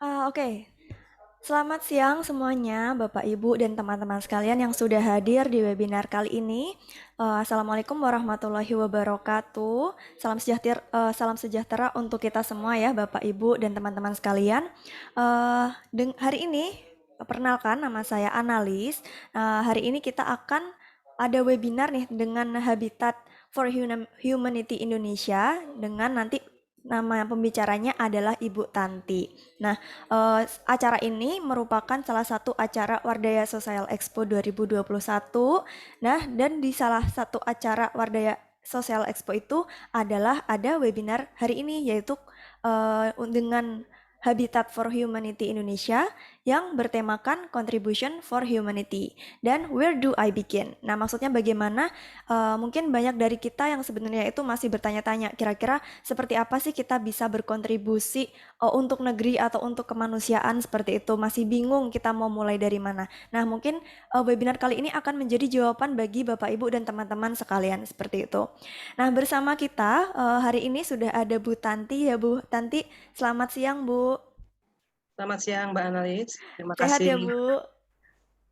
Oke. Selamat siang semuanya, Bapak, Ibu, dan teman-teman sekalian yang sudah hadir di webinar kali ini. Assalamualaikum warahmatullahi wabarakatuh. Salam sejahtera untuk kita semua ya, Bapak, Ibu, dan teman-teman sekalian. Hari ini, perkenalkan nama saya Analis. Hari ini kita akan ada webinar nih dengan Habitat for Humanity Indonesia dengan nanti nama pembicaranya adalah Ibu Tanti. Nah, acara ini merupakan salah satu acara Wardaya Social Expo 2021. Nah, dan di salah satu acara Wardaya Social Expo itu adalah ada webinar hari ini yaitu dengan Habitat for Humanity Indonesia yang bertemakan Contribution for Humanity dan Where Do I Begin? Nah, maksudnya bagaimana mungkin banyak dari kita yang sebenarnya itu masih bertanya-tanya kira-kira seperti apa sih kita bisa berkontribusi untuk negeri atau untuk kemanusiaan seperti itu. Masih bingung kita mau mulai dari mana. Nah, mungkin webinar kali ini akan menjadi jawaban bagi Bapak, Ibu, dan teman-teman sekalian seperti itu. Nah, bersama kita hari ini sudah ada Bu Tanti ya, Bu Tanti. Selamat siang, Bu. Selamat siang Mbak Analis, terima Sehat kasih. ya, Bu?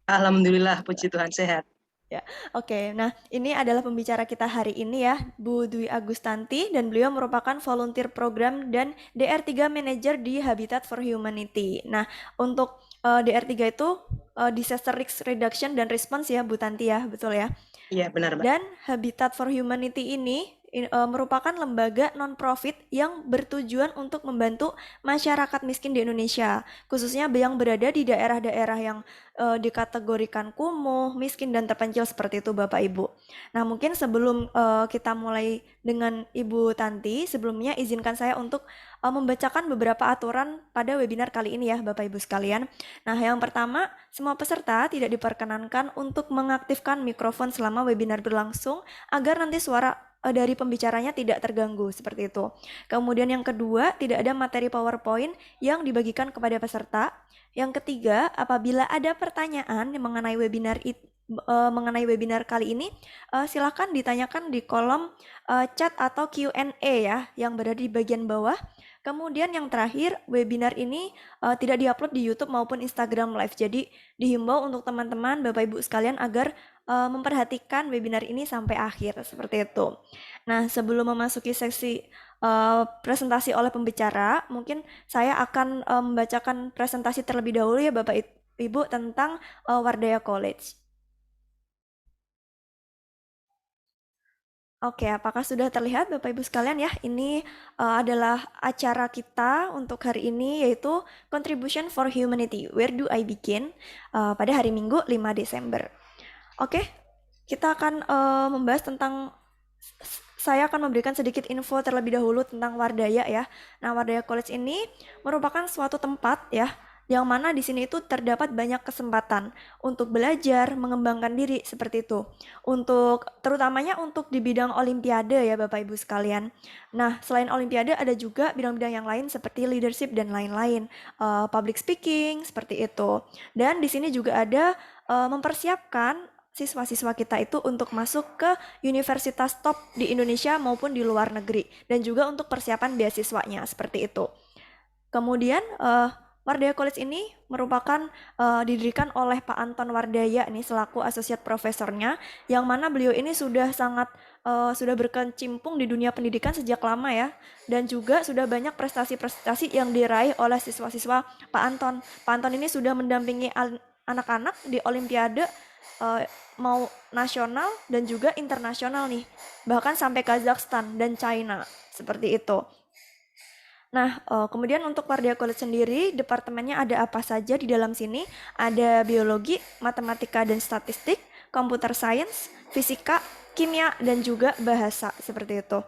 Alhamdulillah, puji Tuhan sehat. Ya, oke. Nah, ini adalah pembicara kita hari ini ya, Bu Dwi Agustanti, dan beliau merupakan volunteer program dan DR3 Manager di Habitat for Humanity. Nah, untuk DR3 itu Disaster Risk Reduction dan Response ya, Bu Tanti ya, betul ya? Iya benar Mbak. Dan Habitat for Humanity ini merupakan lembaga non-profit yang bertujuan untuk membantu masyarakat miskin di Indonesia, khususnya yang berada di daerah-daerah yang dikategorikan kumuh, miskin, dan terpencil seperti itu Bapak Ibu. Nah, mungkin sebelum kita mulai dengan Ibu Tanti, sebelumnya izinkan saya untuk membacakan beberapa aturan pada webinar kali ini ya Bapak Ibu sekalian. Nah, yang pertama, semua peserta tidak diperkenankan untuk mengaktifkan mikrofon selama webinar berlangsung agar nanti suara dari pembicaranya tidak terganggu seperti itu. Kemudian yang kedua, tidak ada materi PowerPoint yang dibagikan kepada peserta. Yang ketiga, apabila ada pertanyaan mengenai webinar kali ini, silakan ditanyakan di kolom chat atau Q&A ya yang berada di bagian bawah. Kemudian yang terakhir, webinar ini tidak diupload di YouTube maupun Instagram Live. Jadi dihimbau untuk teman-teman, Bapak Ibu sekalian agar memperhatikan webinar ini sampai akhir seperti itu. Nah, sebelum memasuki seksi presentasi oleh pembicara, mungkin saya akan membacakan presentasi terlebih dahulu ya Bapak Ibu tentang Wardaya College. Oke, apakah sudah terlihat Bapak Ibu sekalian ya? Ini adalah acara kita untuk hari ini yaitu Contribution for Humanity. Where do I begin? Pada hari Minggu 5 Desember. Oke, kita akan membahas tentang saya akan memberikan sedikit info terlebih dahulu tentang Wardaya ya. Nah, Wardaya College ini merupakan suatu tempat ya yang mana di sini itu terdapat banyak kesempatan untuk belajar, mengembangkan diri seperti itu. Untuk terutamanya untuk di bidang olimpiade ya Bapak Ibu sekalian. Nah, selain olimpiade ada juga bidang-bidang yang lain seperti leadership dan lain-lain, public speaking seperti itu. Dan di sini juga ada mempersiapkan siswa-siswa kita itu untuk masuk ke universitas top di Indonesia maupun di luar negeri dan juga untuk persiapan beasiswanya seperti itu. Kemudian Wardaya College ini merupakan didirikan oleh Pak Anton Wardaya ini selaku asosiat profesornya, yang mana beliau ini sudah berkecimpung di dunia pendidikan sejak lama ya, dan juga sudah banyak prestasi-prestasi yang diraih oleh siswa-siswa Pak Anton. Pak Anton ini sudah mendampingi anak-anak di Olimpiade mau nasional dan juga internasional nih, bahkan sampai Kazakhstan dan China seperti itu. Nah, kemudian untuk Wardaya College sendiri, departemennya ada apa saja di dalam sini? Ada biologi, matematika dan statistik, computer science, fisika, kimia, dan juga bahasa, seperti itu.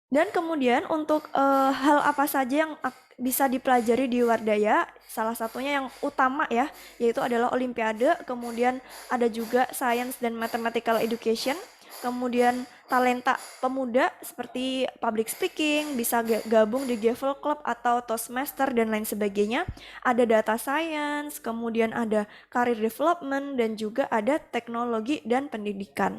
Dan kemudian untuk hal apa saja yang bisa dipelajari di Wardaya, salah satunya yang utama ya, yaitu adalah Olimpiade, kemudian ada juga Science dan Mathematical Education, kemudian talenta pemuda seperti public speaking, bisa gabung di Gavel Club atau Toastmaster dan lain sebagainya, ada data science, kemudian ada career development, dan juga ada teknologi dan pendidikan.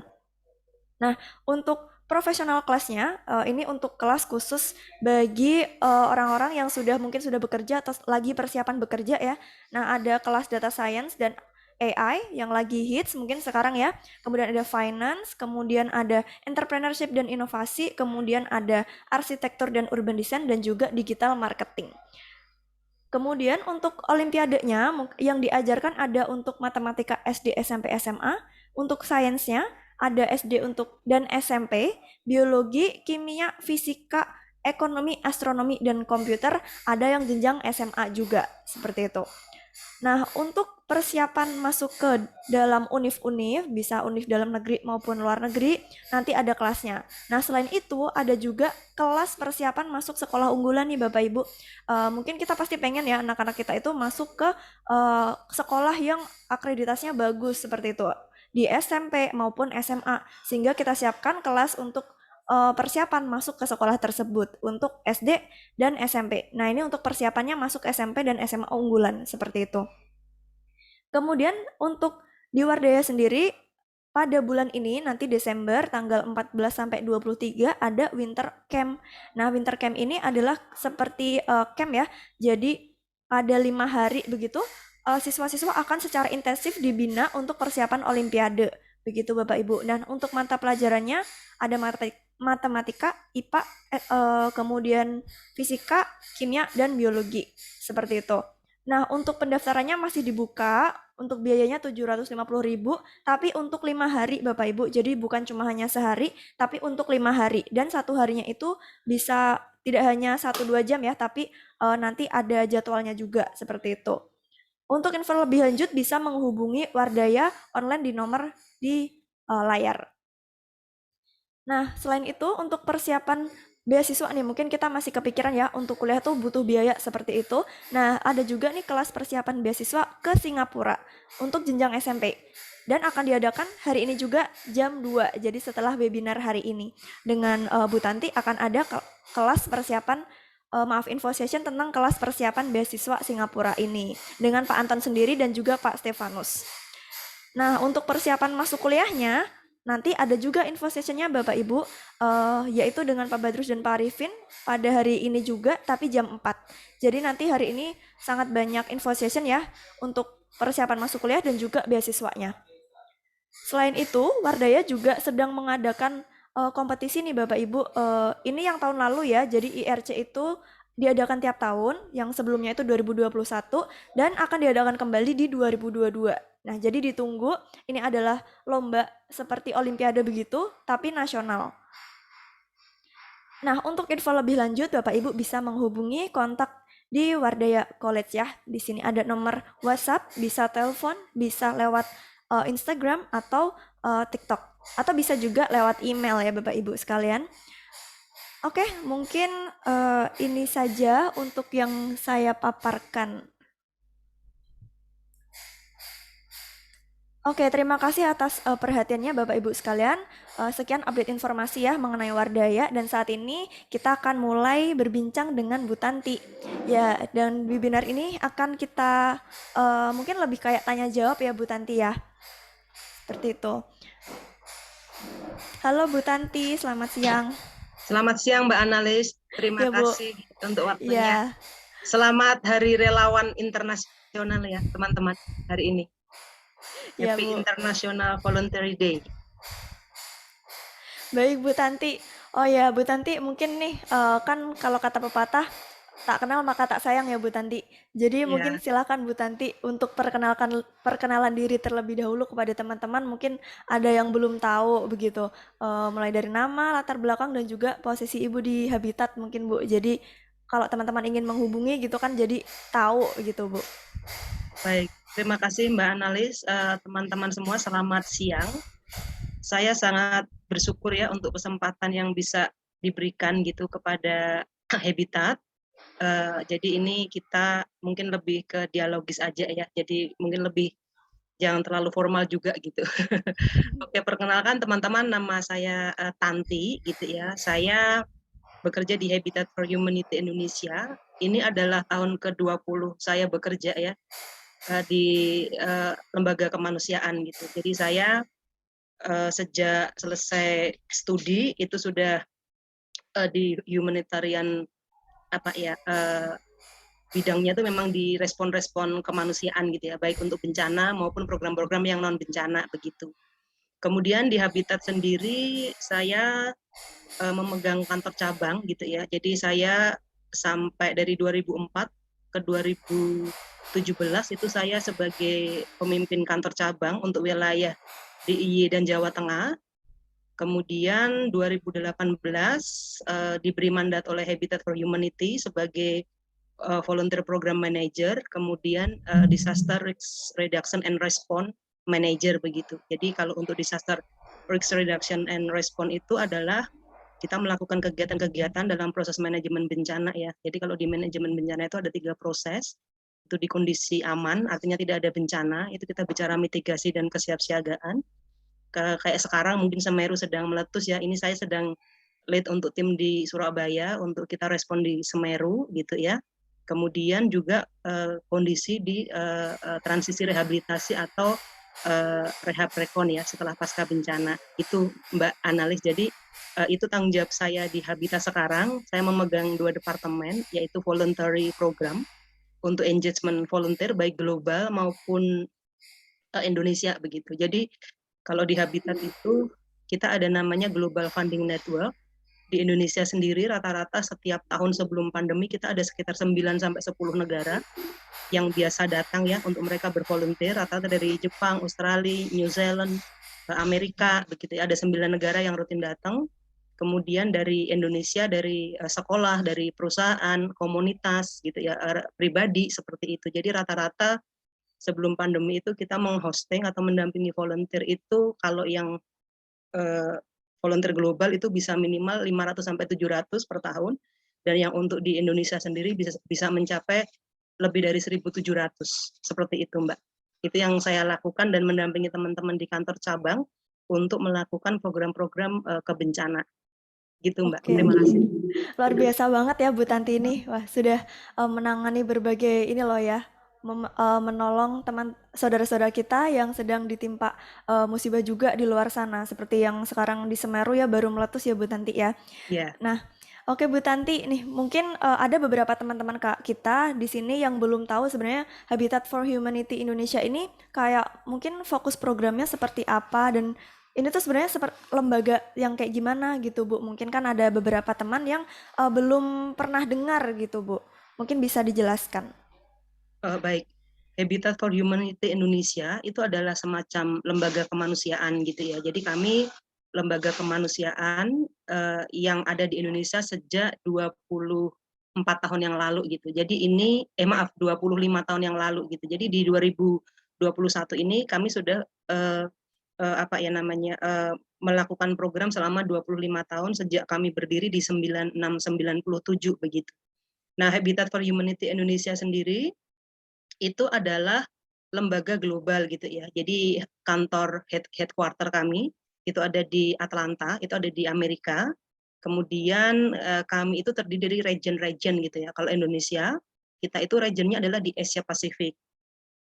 Nah, untuk profesional kelasnya, ini untuk kelas khusus bagi orang-orang yang mungkin sudah bekerja atau lagi persiapan bekerja ya. Nah, ada kelas data science dan AI yang lagi hits mungkin sekarang ya. Kemudian ada finance, kemudian ada entrepreneurship dan inovasi, kemudian ada arsitektur dan urban design dan juga digital marketing. Kemudian untuk olimpiadenya yang diajarkan ada untuk matematika SD, SMP, SMA, untuk sainsnya ada SD dan SMP, biologi, kimia, fisika, ekonomi, astronomi, dan komputer, ada yang jenjang SMA juga, seperti itu. Nah, untuk persiapan masuk ke dalam univ-univ, bisa univ dalam negeri maupun luar negeri, nanti ada kelasnya. Nah, selain itu ada juga kelas persiapan masuk sekolah unggulan nih Bapak Ibu. Mungkin kita pasti pengen ya anak-anak kita itu masuk ke sekolah yang akreditasinya bagus seperti itu di SMP maupun SMA, sehingga kita siapkan kelas untuk persiapan masuk ke sekolah tersebut untuk SD dan SMP. Nah, ini untuk persiapannya masuk SMP dan SMA unggulan seperti itu. Kemudian untuk di Wardaya sendiri pada bulan ini nanti Desember tanggal 14 sampai 23 ada winter camp. Nah, winter camp ini adalah seperti camp ya. Jadi ada 5 hari begitu siswa-siswa akan secara intensif dibina untuk persiapan olimpiade. Begitu Bapak Ibu. Dan untuk mata pelajarannya ada matematika, IPA, kemudian fisika, kimia, dan biologi. Seperti itu. Nah, untuk pendaftarannya masih dibuka, untuk biayanya 750.000, tapi untuk 5 hari Bapak Ibu. Jadi bukan cuma hanya sehari, tapi untuk 5 hari. Dan satu harinya itu bisa tidak hanya 1-2 jam ya, tapi nanti ada jadwalnya juga seperti itu. Untuk info lebih lanjut bisa menghubungi Wardaya online di nomor di layar. Nah, selain itu untuk persiapan beasiswa nih, mungkin kita masih kepikiran ya untuk kuliah tuh butuh biaya seperti itu. Nah, ada juga nih kelas persiapan beasiswa ke Singapura untuk jenjang SMP. Dan akan diadakan hari ini juga jam 2, jadi setelah webinar hari ini. Dengan Bu Tanti akan ada kelas persiapan, info session tentang kelas persiapan beasiswa Singapura ini. Dengan Pak Anton sendiri dan juga Pak Stefanus. Nah, untuk persiapan masuk kuliahnya, nanti ada juga info sessionnya Bapak Ibu, yaitu dengan Pak Badrus dan Pak Arifin pada hari ini juga, tapi jam 4. Jadi nanti hari ini sangat banyak info session ya, untuk persiapan masuk kuliah dan juga beasiswanya. Selain itu, Wardaya juga sedang mengadakan kompetisi nih Bapak Ibu. Ini yang tahun lalu ya, jadi IRC itu diadakan tiap tahun, yang sebelumnya itu 2021, dan akan diadakan kembali di 2022. Nah, jadi ditunggu, ini adalah lomba seperti Olimpiade begitu, tapi nasional. Nah, untuk info lebih lanjut, Bapak Ibu bisa menghubungi kontak di Wardaya College ya. Di sini ada nomor WhatsApp, bisa telepon, bisa lewat Instagram atau TikTok. Atau bisa juga lewat email ya Bapak Ibu sekalian. Oke, mungkin ini saja untuk yang saya paparkan. Oke, terima kasih atas perhatiannya Bapak Ibu sekalian. Sekian update informasi ya mengenai Wardaya, dan saat ini kita akan mulai berbincang dengan Bu Tanti. Ya, dan webinar ini akan kita mungkin lebih kayak tanya jawab ya Bu Tanti ya. Seperti itu. Halo Bu Tanti, selamat siang. Selamat siang Mbak Analis, terima Ya, Bu. kasih untuk waktunya. Ya, Selamat Hari Relawan Internasional ya teman-teman hari ini. ya Happy Bu. International Voluntary Day. Baik Bu Tanti. Oh ya Bu Tanti, mungkin nih kan kalau kata pepatah tak kenal maka tak sayang ya Bu Tanti. Jadi mungkin Ya, silakan Bu Tanti untuk perkenalan diri terlebih dahulu kepada teman-teman. Mungkin ada yang belum tahu begitu. Mulai dari nama, latar belakang dan juga posisi Ibu di Habitat mungkin Bu. Jadi kalau teman-teman ingin menghubungi gitu kan jadi tahu gitu Bu. baik. Terima kasih Mbak Analis, teman-teman semua selamat siang. Saya sangat bersyukur ya untuk kesempatan yang bisa diberikan gitu kepada Habitat. Jadi ini kita mungkin lebih ke dialogis aja ya. Jadi mungkin lebih jangan terlalu formal juga gitu. Oke, perkenalkan teman-teman, nama saya Tanti gitu ya. Saya bekerja di Habitat for Humanity Indonesia. Ini adalah tahun ke-20 saya bekerja ya di lembaga kemanusiaan gitu. Jadi saya sejak selesai studi itu sudah di humanitarian bidangnya itu memang di respon-respon kemanusiaan gitu ya, baik untuk bencana maupun program-program yang non bencana begitu. Kemudian di Habitat sendiri saya memegang kantor cabang gitu ya. Jadi saya sampai dari 2004 ke 2017 itu saya sebagai pemimpin kantor cabang untuk wilayah DIY dan Jawa Tengah. Kemudian 2018 diberi mandat oleh Habitat for Humanity sebagai volunteer program manager, kemudian disaster risk reduction and response manager begitu. Jadi kalau untuk disaster risk reduction and response itu adalah kita melakukan kegiatan-kegiatan dalam proses manajemen bencana ya. Jadi kalau di manajemen bencana itu ada 3 proses. Itu di kondisi aman, artinya tidak ada bencana, itu kita bicara mitigasi dan kesiapsiagaan. Kayak sekarang mungkin Semeru sedang meletus ya, ini saya sedang lead untuk tim di Surabaya untuk kita respon di Semeru gitu ya. Kemudian juga kondisi di transisi rehabilitasi atau rehab rekon ya setelah pasca bencana. Itu Mbak analis. Jadi itu tanggung jawab saya di Habitat sekarang. Saya memegang 2 departemen yaitu voluntary program untuk engagement volunteer baik global maupun Indonesia begitu. Jadi kalau di Habitat itu kita ada namanya Global Funding Network. Di Indonesia sendiri rata-rata setiap tahun sebelum pandemi kita ada sekitar 9 sampai 10 negara yang biasa datang ya untuk mereka bervolunteer, rata-rata dari Jepang, Australia, New Zealand, Amerika begitu ya. Ada 9 negara yang rutin datang. Kemudian dari Indonesia, dari sekolah, dari perusahaan, komunitas gitu ya, pribadi seperti itu. Jadi rata-rata sebelum pandemi itu kita menghosting atau mendampingi volunteer itu kalau yang volunteer global itu bisa minimal 500 sampai 700 per tahun, dan yang untuk di Indonesia sendiri bisa mencapai lebih dari 1.700 seperti itu Mbak. Itu yang saya lakukan dan mendampingi teman-teman di kantor cabang untuk melakukan program-program kebencana. Gitu Mbak. Oke, Terima kasih. luar biasa banget ya Bu Tanti ini. Wah, sudah menangani berbagai ini loh ya, menolong teman saudara-saudara kita yang sedang ditimpa musibah juga di luar sana, seperti yang sekarang di Semeru ya baru meletus ya Bu Tanti ya. Ya, Nah, oke Bu Tanti nih, mungkin ada beberapa teman-teman Kak kita di sini yang belum tahu sebenarnya Habitat for Humanity Indonesia ini kayak mungkin fokus programnya seperti apa, dan ini tuh sebenarnya seperti lembaga yang kayak gimana gitu Bu. Mungkin kan ada beberapa teman yang belum pernah dengar gitu Bu. Mungkin bisa dijelaskan. baik. Habitat for Humanity Indonesia itu adalah semacam lembaga kemanusiaan gitu ya. Jadi kami lembaga kemanusiaan yang ada di Indonesia sejak 24 tahun yang lalu gitu. Jadi ini maaf 25 tahun yang lalu gitu. Jadi di 2021 ini kami sudah melakukan program selama 25 tahun sejak kami berdiri di 9697 begitu. Nah, Habitat for Humanity Indonesia sendiri itu adalah lembaga global gitu ya. Jadi kantor headquarter kami itu ada di Atlanta, itu ada di Amerika. Kemudian kami itu terdiri dari region-region gitu ya. Kalau Indonesia, kita itu regionnya adalah di Asia Pasifik.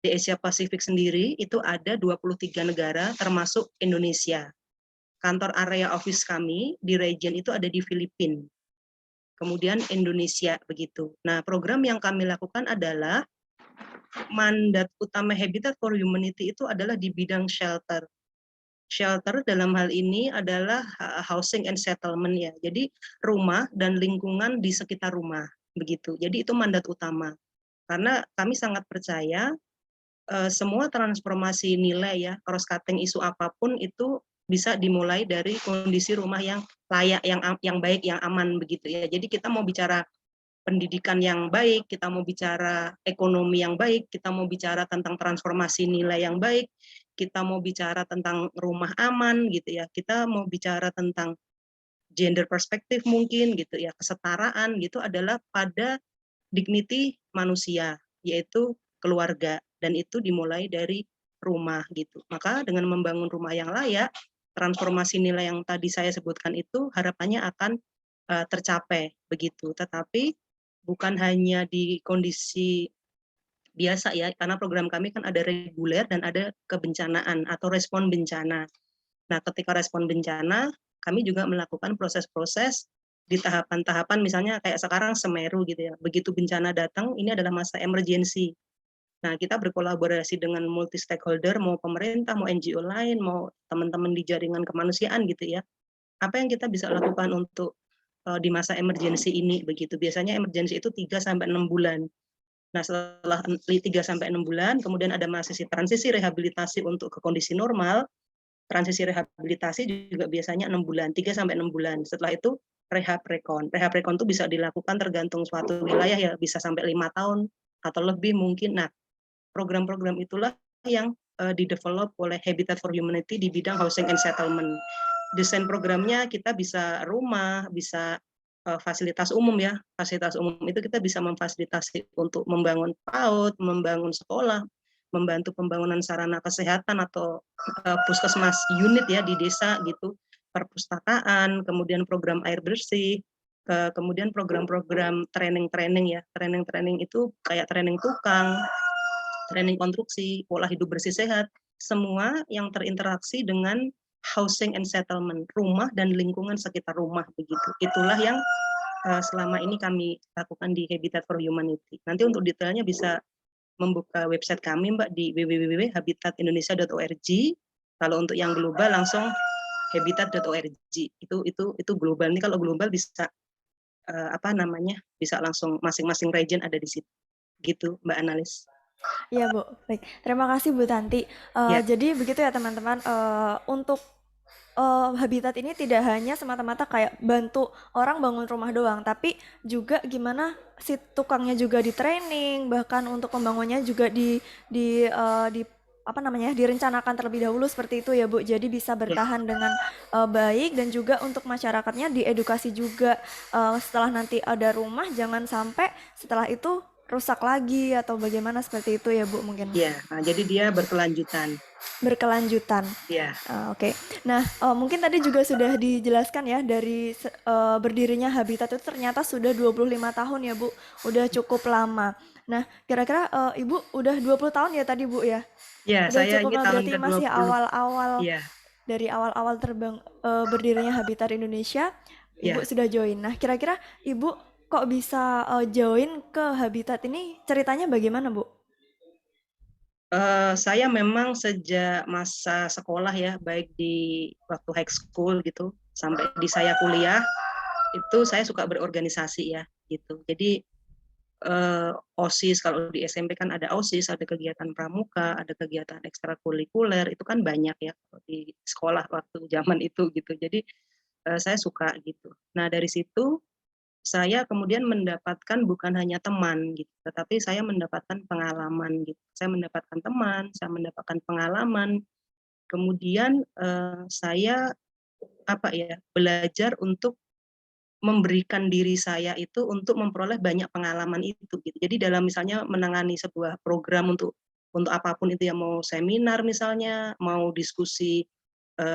Di Asia Pasifik sendiri itu ada 23 negara termasuk Indonesia. Kantor area office kami di region itu ada di Filipina. Kemudian Indonesia begitu. Nah, program yang kami lakukan adalah mandat utama Habitat for Humanity itu adalah di bidang shelter. Shelter dalam hal ini adalah housing and settlement ya. Jadi rumah dan lingkungan di sekitar rumah begitu. Jadi itu mandat utama. Karena kami sangat percaya semua transformasi nilai ya, cross cutting isu apapun itu bisa dimulai dari kondisi rumah yang layak, yang baik, yang aman begitu ya. Jadi kita mau bicara pendidikan yang baik, kita mau bicara ekonomi yang baik, kita mau bicara tentang transformasi nilai yang baik, kita mau bicara tentang rumah aman gitu ya, kita mau bicara tentang gender perspektif mungkin gitu ya, kesetaraan gitu adalah pada dignity manusia, yaitu keluarga, dan itu dimulai dari rumah gitu. Maka dengan membangun rumah yang layak, transformasi nilai yang tadi saya sebutkan itu harapannya akan tercapai begitu. Tetapi bukan hanya di kondisi biasa ya, karena program kami kan ada reguler dan ada kebencanaan atau respon bencana. Nah, ketika respon bencana, kami juga melakukan proses-proses di tahapan-tahapan, misalnya kayak sekarang Semeru gitu ya. Begitu bencana datang, ini adalah masa emergency. Nah, kita berkolaborasi dengan multi stakeholder, mau pemerintah, mau NGO lain, mau teman-teman di jaringan kemanusiaan gitu ya. Apa yang kita bisa lakukan untuk di masa emergency ini begitu. Biasanya emergency itu 3 sampai 6 bulan. Nah, setelah 3 sampai 6 bulan, kemudian ada transisi rehabilitasi untuk ke kondisi normal. Transisi rehabilitasi juga biasanya 6 bulan, 3 sampai 6 bulan. Setelah itu rehab rekon. Rehab rekon itu bisa dilakukan tergantung suatu wilayah ya, bisa sampai 5 tahun atau lebih mungkin. Nah, program-program itulah yang di-develop oleh Habitat for Humanity di bidang housing and settlement. Desain programnya kita bisa rumah, bisa fasilitas umum ya. Fasilitas umum itu kita bisa memfasilitasi untuk membangun PAUD, membangun sekolah, membantu pembangunan sarana kesehatan atau puskesmas unit ya di desa gitu, perpustakaan, kemudian program air bersih, kemudian program-program training-training ya. Training-training itu kayak training tukang, training konstruksi, pola hidup bersih sehat, semua yang terinteraksi dengan housing and settlement, rumah dan lingkungan sekitar rumah begitu. Itulah yang selama ini kami lakukan di Habitat for Humanity. Nanti untuk detailnya bisa membuka website kami Mbak di www.habitatindonesia.org. Kalau untuk yang global langsung habitat.org. Itu global. Ini kalau global bisa bisa langsung masing-masing region ada di situ. Gitu Mbak Analis. Iya Bu, baik. Terima kasih Bu Tanti. Ya. Jadi begitu ya teman-teman, untuk Habitat ini tidak hanya semata-mata kayak bantu orang bangun rumah doang, tapi juga gimana si tukangnya juga di training, bahkan untuk pembangunnya juga di apa namanya direncanakan terlebih dahulu seperti itu ya Bu. Jadi bisa bertahan dengan baik dan juga untuk masyarakatnya diedukasi juga setelah nanti ada rumah jangan sampai setelah itu rusak lagi atau bagaimana seperti itu ya Bu mungkin. Iya, jadi dia berkelanjutan. Berkelanjutan. Iya. Oke. Nah, mungkin tadi juga sudah dijelaskan ya dari berdirinya Habitat itu ternyata sudah 25 tahun ya, Bu. Udah cukup lama. Nah, kira-kira Ibu udah 20 tahun ya tadi, Bu ya? Iya, Udah saya cukup ini lama tahun berarti masih ke-20. awal-awal Iya. dari awal-awal berdirinya Habitat Indonesia, Ibu Iya. sudah join. Nah, kira-kira Ibu kok bisa join ke Habitat ini? Ceritanya bagaimana, Bu? Saya memang sejak masa sekolah ya, baik di waktu high school gitu, sampai di saya kuliah, itu saya suka berorganisasi ya, gitu. Jadi OSIS, kalau di SMP kan ada OSIS, ada kegiatan pramuka, ada kegiatan ekstrakurikuler, itu kan banyak ya di sekolah waktu zaman itu gitu. Jadi saya suka gitu. Nah dari situ saya kemudian mendapatkan bukan hanya teman gitu, tetapi saya mendapatkan pengalaman gitu. Saya mendapatkan teman, saya mendapatkan pengalaman, kemudian saya belajar untuk memberikan diri saya itu untuk memperoleh banyak pengalaman itu gitu. Jadi dalam misalnya menangani sebuah program untuk apapun itu ya, mau seminar misalnya, mau diskusi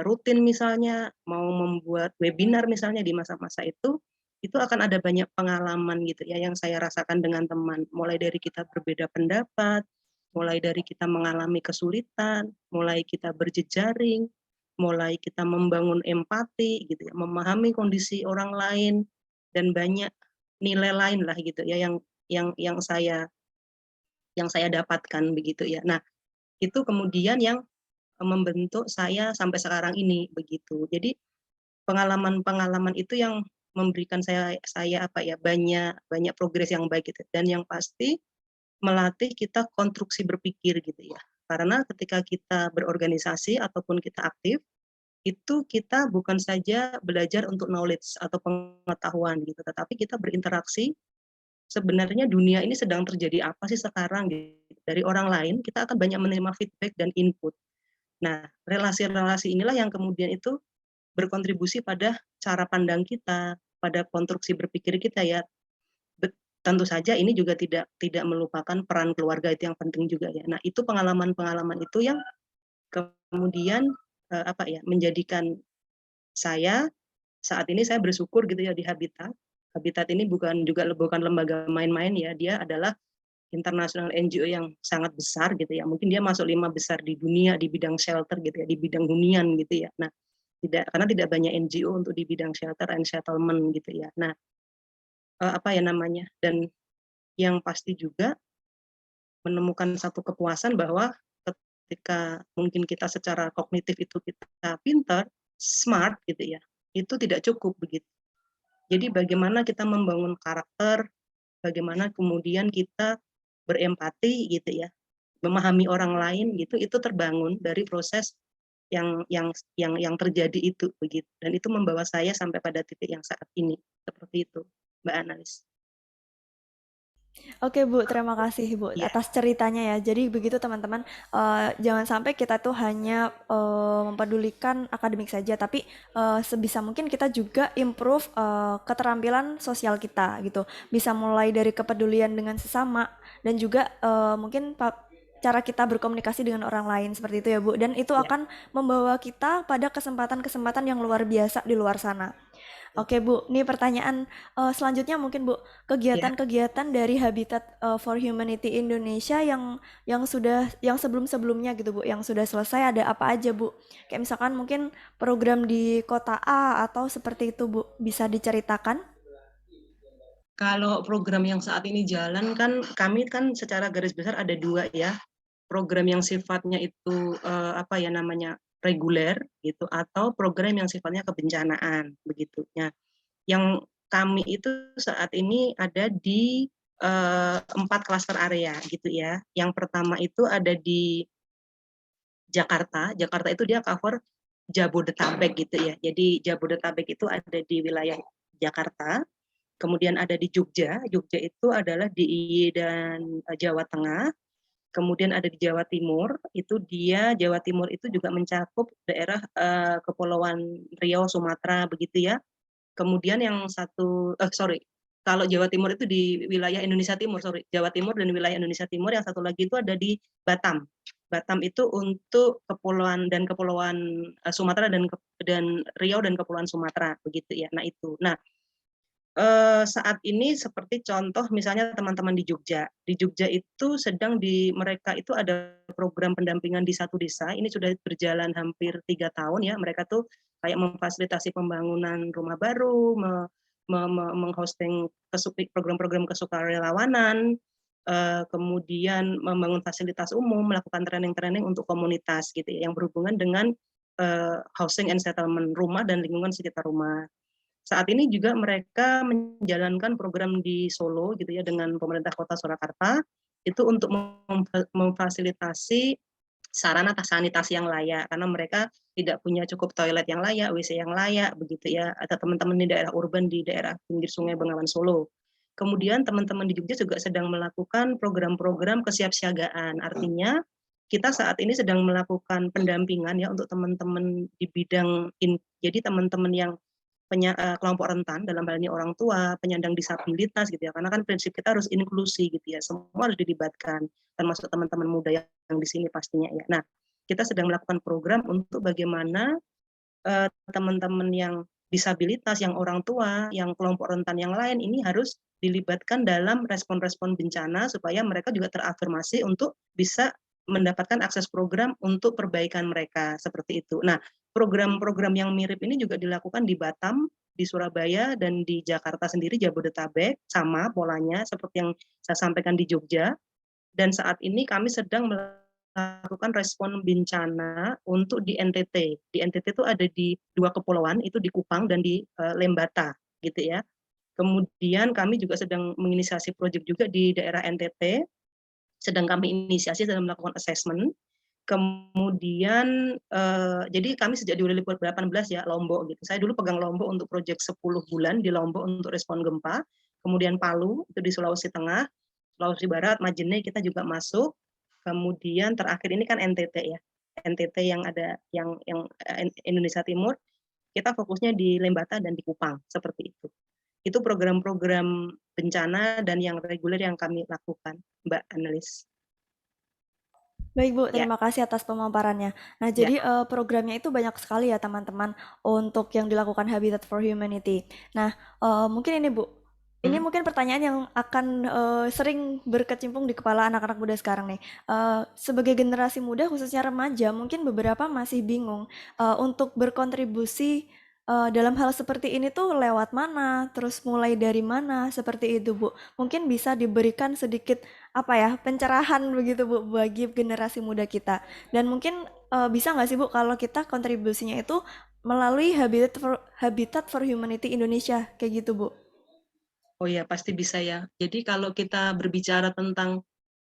rutin misalnya, mau membuat webinar misalnya di masa-masa itu akan ada banyak pengalaman gitu ya yang saya rasakan dengan teman. Mulai dari kita berbeda pendapat, mulai dari kita mengalami kesulitan, mulai kita berjejaring, mulai kita membangun empati gitu ya, memahami kondisi orang lain dan banyak nilai lain lah gitu ya yang saya dapatkan begitu ya. Nah, itu kemudian yang membentuk saya sampai sekarang ini begitu. Jadi pengalaman-pengalaman itu yang memberikan saya banyak banyak progres yang baik gitu dan yang pasti melatih kita konstruksi berpikir gitu ya. Karena ketika kita berorganisasi ataupun kita aktif, itu kita bukan saja belajar untuk knowledge atau pengetahuan gitu, tetapi kita berinteraksi, sebenarnya dunia ini sedang terjadi apa sih sekarang gitu. Dari orang lain kita akan banyak menerima feedback dan input. Nah, relasi-relasi inilah yang kemudian itu berkontribusi pada cara pandang kita, pada konstruksi berpikir kita ya. Tentu saja ini juga tidak melupakan peran keluarga, itu yang penting juga ya. Nah, itu pengalaman-pengalaman itu yang kemudian menjadikan saya saat ini saya bersyukur gitu ya di Habitat. Habitat ini bukan lembaga main-main ya, dia adalah internasional NGO yang sangat besar gitu ya. Mungkin dia masuk 5 besar di dunia di bidang shelter gitu ya, di bidang hunian gitu ya. Nah, karena tidak banyak NGO untuk di bidang shelter and settlement gitu ya. Nah, apa ya namanya? Dan yang pasti juga menemukan satu kepuasan bahwa ketika mungkin kita secara kognitif itu kita pintar, smart gitu ya, itu tidak cukup begitu. Jadi bagaimana kita membangun karakter, bagaimana kemudian kita berempati gitu ya, memahami orang lain gitu, itu terbangun dari proses yang terjadi itu begitu. Dan itu membawa saya sampai pada titik yang saat ini seperti itu, Mbak Analis. Oke Bu, terima kasih Bu Ya, atas ceritanya ya. Jadi begitu teman-teman, jangan sampai kita tuh hanya mempedulikan akademik saja, tapi sebisa mungkin kita juga improve keterampilan sosial kita gitu. Bisa mulai dari kepedulian dengan sesama dan juga mungkin cara kita berkomunikasi dengan orang lain seperti itu ya Bu. Dan itu ya, akan membawa kita pada kesempatan-kesempatan yang luar biasa di luar sana. Oke Bu, ini pertanyaan selanjutnya mungkin Bu, ya. kegiatan-kegiatan dari Habitat for Humanity Indonesia yang sebelum-sebelumnya gitu Bu, yang sudah selesai ada apa aja Bu? Kayak misalkan mungkin program di kota A atau seperti itu Bu, bisa diceritakan? Kalau program yang saat ini jalan kan, kami kan secara garis besar ada 2 ya. Program yang sifatnya itu apa ya namanya reguler gitu, atau program yang sifatnya kebencanaan begitu. Nah, yang kami itu saat ini ada di 4 klaster area gitu ya. Yang pertama itu ada di Jakarta. Jakarta itu dia cover Jabodetabek gitu ya. Jadi Jabodetabek itu ada di wilayah Jakarta. Kemudian ada di Jogja. Jogja itu adalah di DIY dan Jawa Tengah. Kemudian ada di Jawa Timur. Itu dia Jawa Timur itu juga mencakup daerah Kepulauan Riau, Sumatera begitu ya. Kemudian yang satu, sorry, kalau Jawa Timur itu di wilayah Indonesia Timur, sorry, Jawa Timur dan wilayah Indonesia Timur, yang satu lagi itu ada di Batam. Batam itu untuk kepulauan Sumatera dan Riau dan Kepulauan Sumatera begitu ya. Nah itu. Nah, saat ini seperti contoh misalnya teman-teman di Jogja. Di Jogja itu mereka itu ada program pendampingan di satu desa, ini sudah berjalan hampir 3 tahun ya, mereka tuh kayak memfasilitasi pembangunan rumah baru, menghosting program-program kesukarelawanan, kemudian membangun fasilitas umum, melakukan training-training untuk komunitas gitu ya, yang berhubungan dengan housing and settlement, rumah dan lingkungan sekitar rumah. Saat ini juga mereka menjalankan program di Solo gitu ya dengan pemerintah Kota Surakarta itu untuk memfasilitasi sarana sanitasi yang layak karena mereka tidak punya cukup toilet yang layak, WC yang layak begitu ya. Ada teman-teman di daerah urban di daerah pinggir Sungai Bengawan Solo. Kemudian teman-teman di Jogja juga sedang melakukan program-program kesiapsiagaan. Artinya kita saat ini sedang melakukan pendampingan ya untuk teman-teman di bidang jadi teman-teman yang kelompok rentan dalam hal ini orang tua, penyandang disabilitas gitu ya. Karena kan prinsip kita harus inklusi gitu ya. Semua harus dilibatkan, termasuk teman-teman muda yang di sini pastinya ya. Nah, kita sedang melakukan program untuk bagaimana teman-teman yang disabilitas, yang orang tua, yang kelompok rentan yang lain ini harus dilibatkan dalam respon-respon bencana supaya mereka juga terafirmasi untuk bisa mendapatkan akses program untuk perbaikan mereka seperti itu. Nah, program-program yang mirip ini juga dilakukan di Batam, di Surabaya, dan di Jakarta sendiri, Jabodetabek, sama polanya seperti yang saya sampaikan di Jogja. Dan saat ini kami sedang melakukan respon bencana untuk di NTT. Di NTT itu ada di 2 kepulauan, itu di Kupang dan di Lembata, gitu ya. Kemudian kami juga sedang menginisiasi proyek juga di daerah NTT, sedang kami inisiasi dalam melakukan assessment. Kemudian jadi kami sejak 2018 ya Lombok gitu. Saya dulu pegang Lombok untuk proyek 10 bulan di Lombok untuk respon gempa. Kemudian Palu itu di Sulawesi Tengah, Sulawesi Barat, Majene kita juga masuk. Kemudian terakhir ini kan NTT ya. NTT yang ada yang Indonesia Timur, kita fokusnya di Lembata dan di Kupang seperti itu. Itu program-program bencana dan yang reguler yang kami lakukan, Mbak Analis. Baik Bu, Ya, terima kasih atas pemaparannya. Nah, ya. jadi programnya itu banyak sekali ya teman-teman untuk yang dilakukan Habitat for Humanity. Nah, mungkin ini Bu, Ini Mhm. mungkin pertanyaan yang akan sering berkecimpung di kepala anak-anak muda sekarang nih. Sebagai generasi muda, khususnya remaja, mungkin beberapa masih bingung untuk berkontribusi dalam hal seperti ini tuh lewat mana, terus mulai dari mana, seperti itu, Bu. Mungkin bisa diberikan sedikit apa ya pencerahan begitu, Bu, bagi generasi muda kita. Dan mungkin bisa nggak sih, Bu, kalau kita kontribusinya itu melalui Habitat for Humanity Indonesia, kayak gitu, Bu? Oh ya, pasti bisa ya. Jadi kalau kita berbicara tentang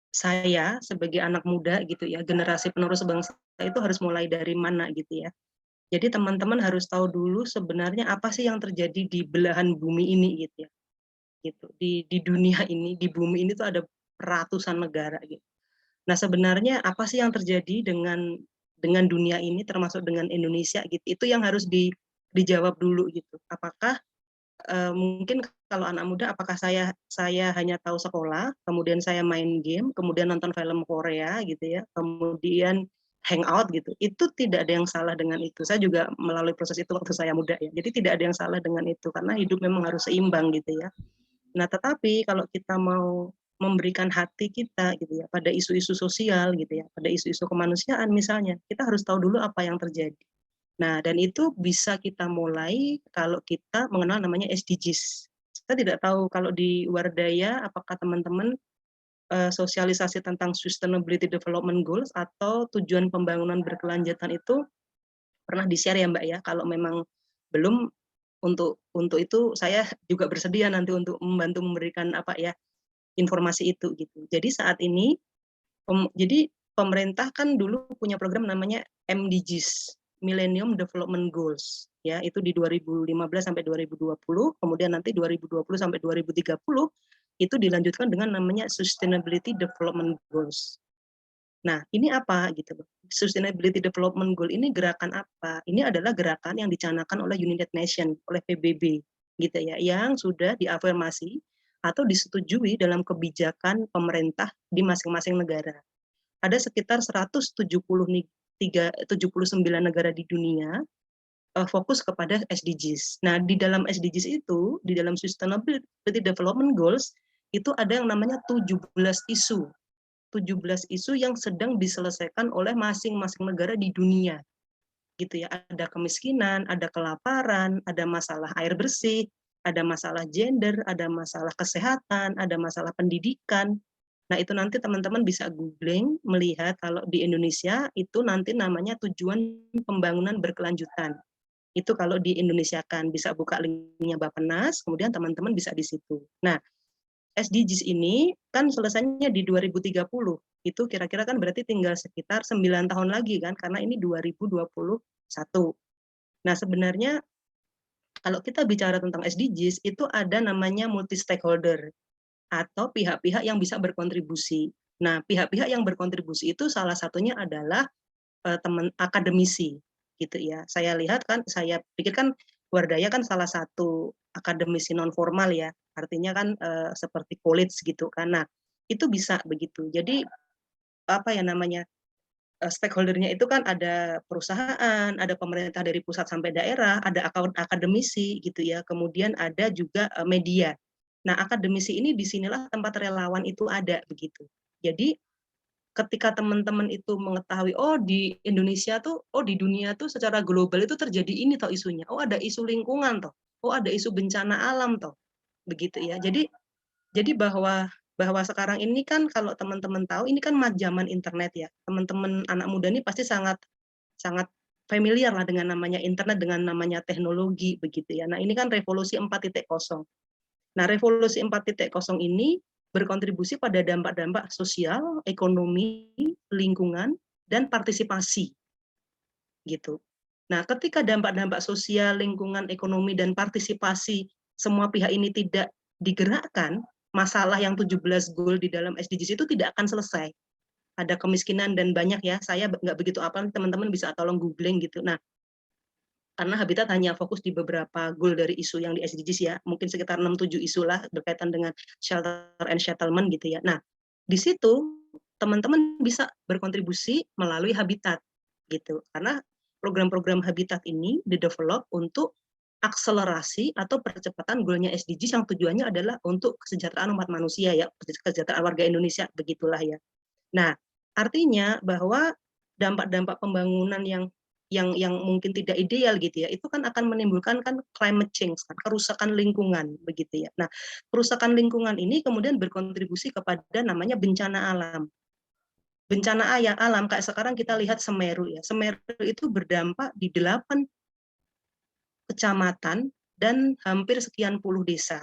saya sebagai anak muda gitu ya, generasi penerus bangsa itu harus mulai dari mana gitu ya. Jadi teman-teman harus tahu dulu sebenarnya apa sih yang terjadi di belahan bumi ini gitu ya. Gitu. Di dunia ini, di bumi ini tuh ada ratusan negara gitu. Nah, sebenarnya apa sih yang terjadi dengan dunia ini termasuk dengan Indonesia gitu. Itu yang harus dijawab dulu gitu. Apakah mungkin kalau anak muda apakah saya hanya tahu sekolah, kemudian saya main game, kemudian nonton film Korea gitu ya, kemudian hangout gitu. Itu tidak ada yang salah dengan itu. Saya juga melalui proses itu waktu saya muda ya. Jadi tidak ada yang salah dengan itu karena hidup memang harus seimbang gitu ya. Nah, tetapi kalau kita mau memberikan hati kita gitu ya pada isu-isu sosial gitu ya, pada isu-isu kemanusiaan misalnya, kita harus tahu dulu apa yang terjadi. Nah, dan itu bisa kita mulai kalau kita mengenal namanya SDGs. Saya tidak tahu kalau di Wardaya apakah teman-teman sosialisasi tentang Sustainability Development Goals atau tujuan pembangunan berkelanjutan itu pernah di-share ya Mbak ya. Kalau memang belum untuk itu saya juga bersedia nanti untuk membantu memberikan apa ya informasi itu gitu. Jadi saat ini jadi pemerintah kan dulu punya program namanya MDGs, Millennium Development Goals, ya itu di 2015 sampai 2020, kemudian nanti 2020 sampai 2030 itu dilanjutkan dengan namanya Sustainability Development Goals. Nah, ini apa gitu loh. Sustainability Development Goal ini gerakan apa? Ini adalah gerakan yang dicanangkan oleh United Nations, oleh PBB gitu ya, yang sudah diafirmasi atau disetujui dalam kebijakan pemerintah di masing-masing negara. Ada sekitar 179 negara di dunia fokus kepada SDGs. Nah, di dalam SDGs itu, di dalam Sustainability Development Goals, itu ada yang namanya 17 isu. 17 isu yang sedang diselesaikan oleh masing-masing negara di dunia. Gitu ya, ada kemiskinan, ada kelaparan, ada masalah air bersih, ada masalah gender, ada masalah kesehatan, ada masalah pendidikan. Nah, itu nanti teman-teman bisa googling, melihat kalau di Indonesia itu nanti namanya tujuan pembangunan berkelanjutan. Itu kalau di Indonesia kan bisa buka linknya Bappenas, kemudian teman-teman bisa di situ. Nah, SDGs ini kan selesainya di 2030. Itu kira-kira kan berarti tinggal sekitar 9 tahun lagi kan, karena ini 2021. Nah, sebenarnya kalau kita bicara tentang SDGs, itu ada namanya multi stakeholder atau pihak-pihak yang bisa berkontribusi. Nah, pihak-pihak yang berkontribusi itu salah satunya adalah teman akademisi gitu ya. Saya lihat kan, saya pikir kan Wardaya kan salah satu akademisi non formal ya. Artinya kan seperti college gitu kan. Nah, itu bisa begitu. Jadi apa ya namanya? Stakeholdernya itu kan ada perusahaan, ada pemerintah dari pusat sampai daerah, ada akademisi gitu ya. Kemudian ada juga media. Nah, akademisi ini disinilah tempat relawan itu ada begitu. Jadi ketika teman-teman itu mengetahui oh di Indonesia tuh oh di dunia tuh secara global itu terjadi ini toh isunya, oh ada isu lingkungan toh, oh ada isu bencana alam toh, begitu ya. Jadi bahwa sekarang ini kan kalau teman-teman tahu ini kan zaman internet ya, teman-teman anak muda ini pasti sangat sangat familiar lah dengan namanya internet, dengan namanya teknologi begitu ya. Nah, ini kan revolusi 4.0. Nah, revolusi 4.0 ini berkontribusi pada dampak-dampak sosial, ekonomi, lingkungan, dan partisipasi gitu. Nah, ketika dampak-dampak sosial, lingkungan, ekonomi, dan partisipasi semua pihak ini tidak digerakkan, masalah yang 17 goal di dalam SDGs itu tidak akan selesai. Ada kemiskinan dan banyak ya, saya nggak begitu apa, teman-teman bisa tolong googling gitu. Nah, karena Habitat hanya fokus di beberapa goal dari isu yang di SDGs ya, mungkin sekitar 6-7 isu lah berkaitan dengan shelter and settlement gitu ya. Nah, di situ teman-teman bisa berkontribusi melalui Habitat gitu. Karena program-program Habitat ini didevelop untuk akselerasi atau percepatan goalnya SDGs yang tujuannya adalah untuk kesejahteraan umat manusia ya, kesejahteraan warga Indonesia, begitulah ya. Nah, artinya bahwa dampak-dampak pembangunan yang mungkin tidak ideal gitu ya, itu kan akan menimbulkan kan climate change, kan, kerusakan lingkungan begitu ya. Nah, kerusakan lingkungan ini kemudian berkontribusi kepada namanya bencana alam. Bencana alam kayak sekarang kita lihat Semeru ya. Semeru itu berdampak di 8 kecamatan dan hampir sekian puluh desa.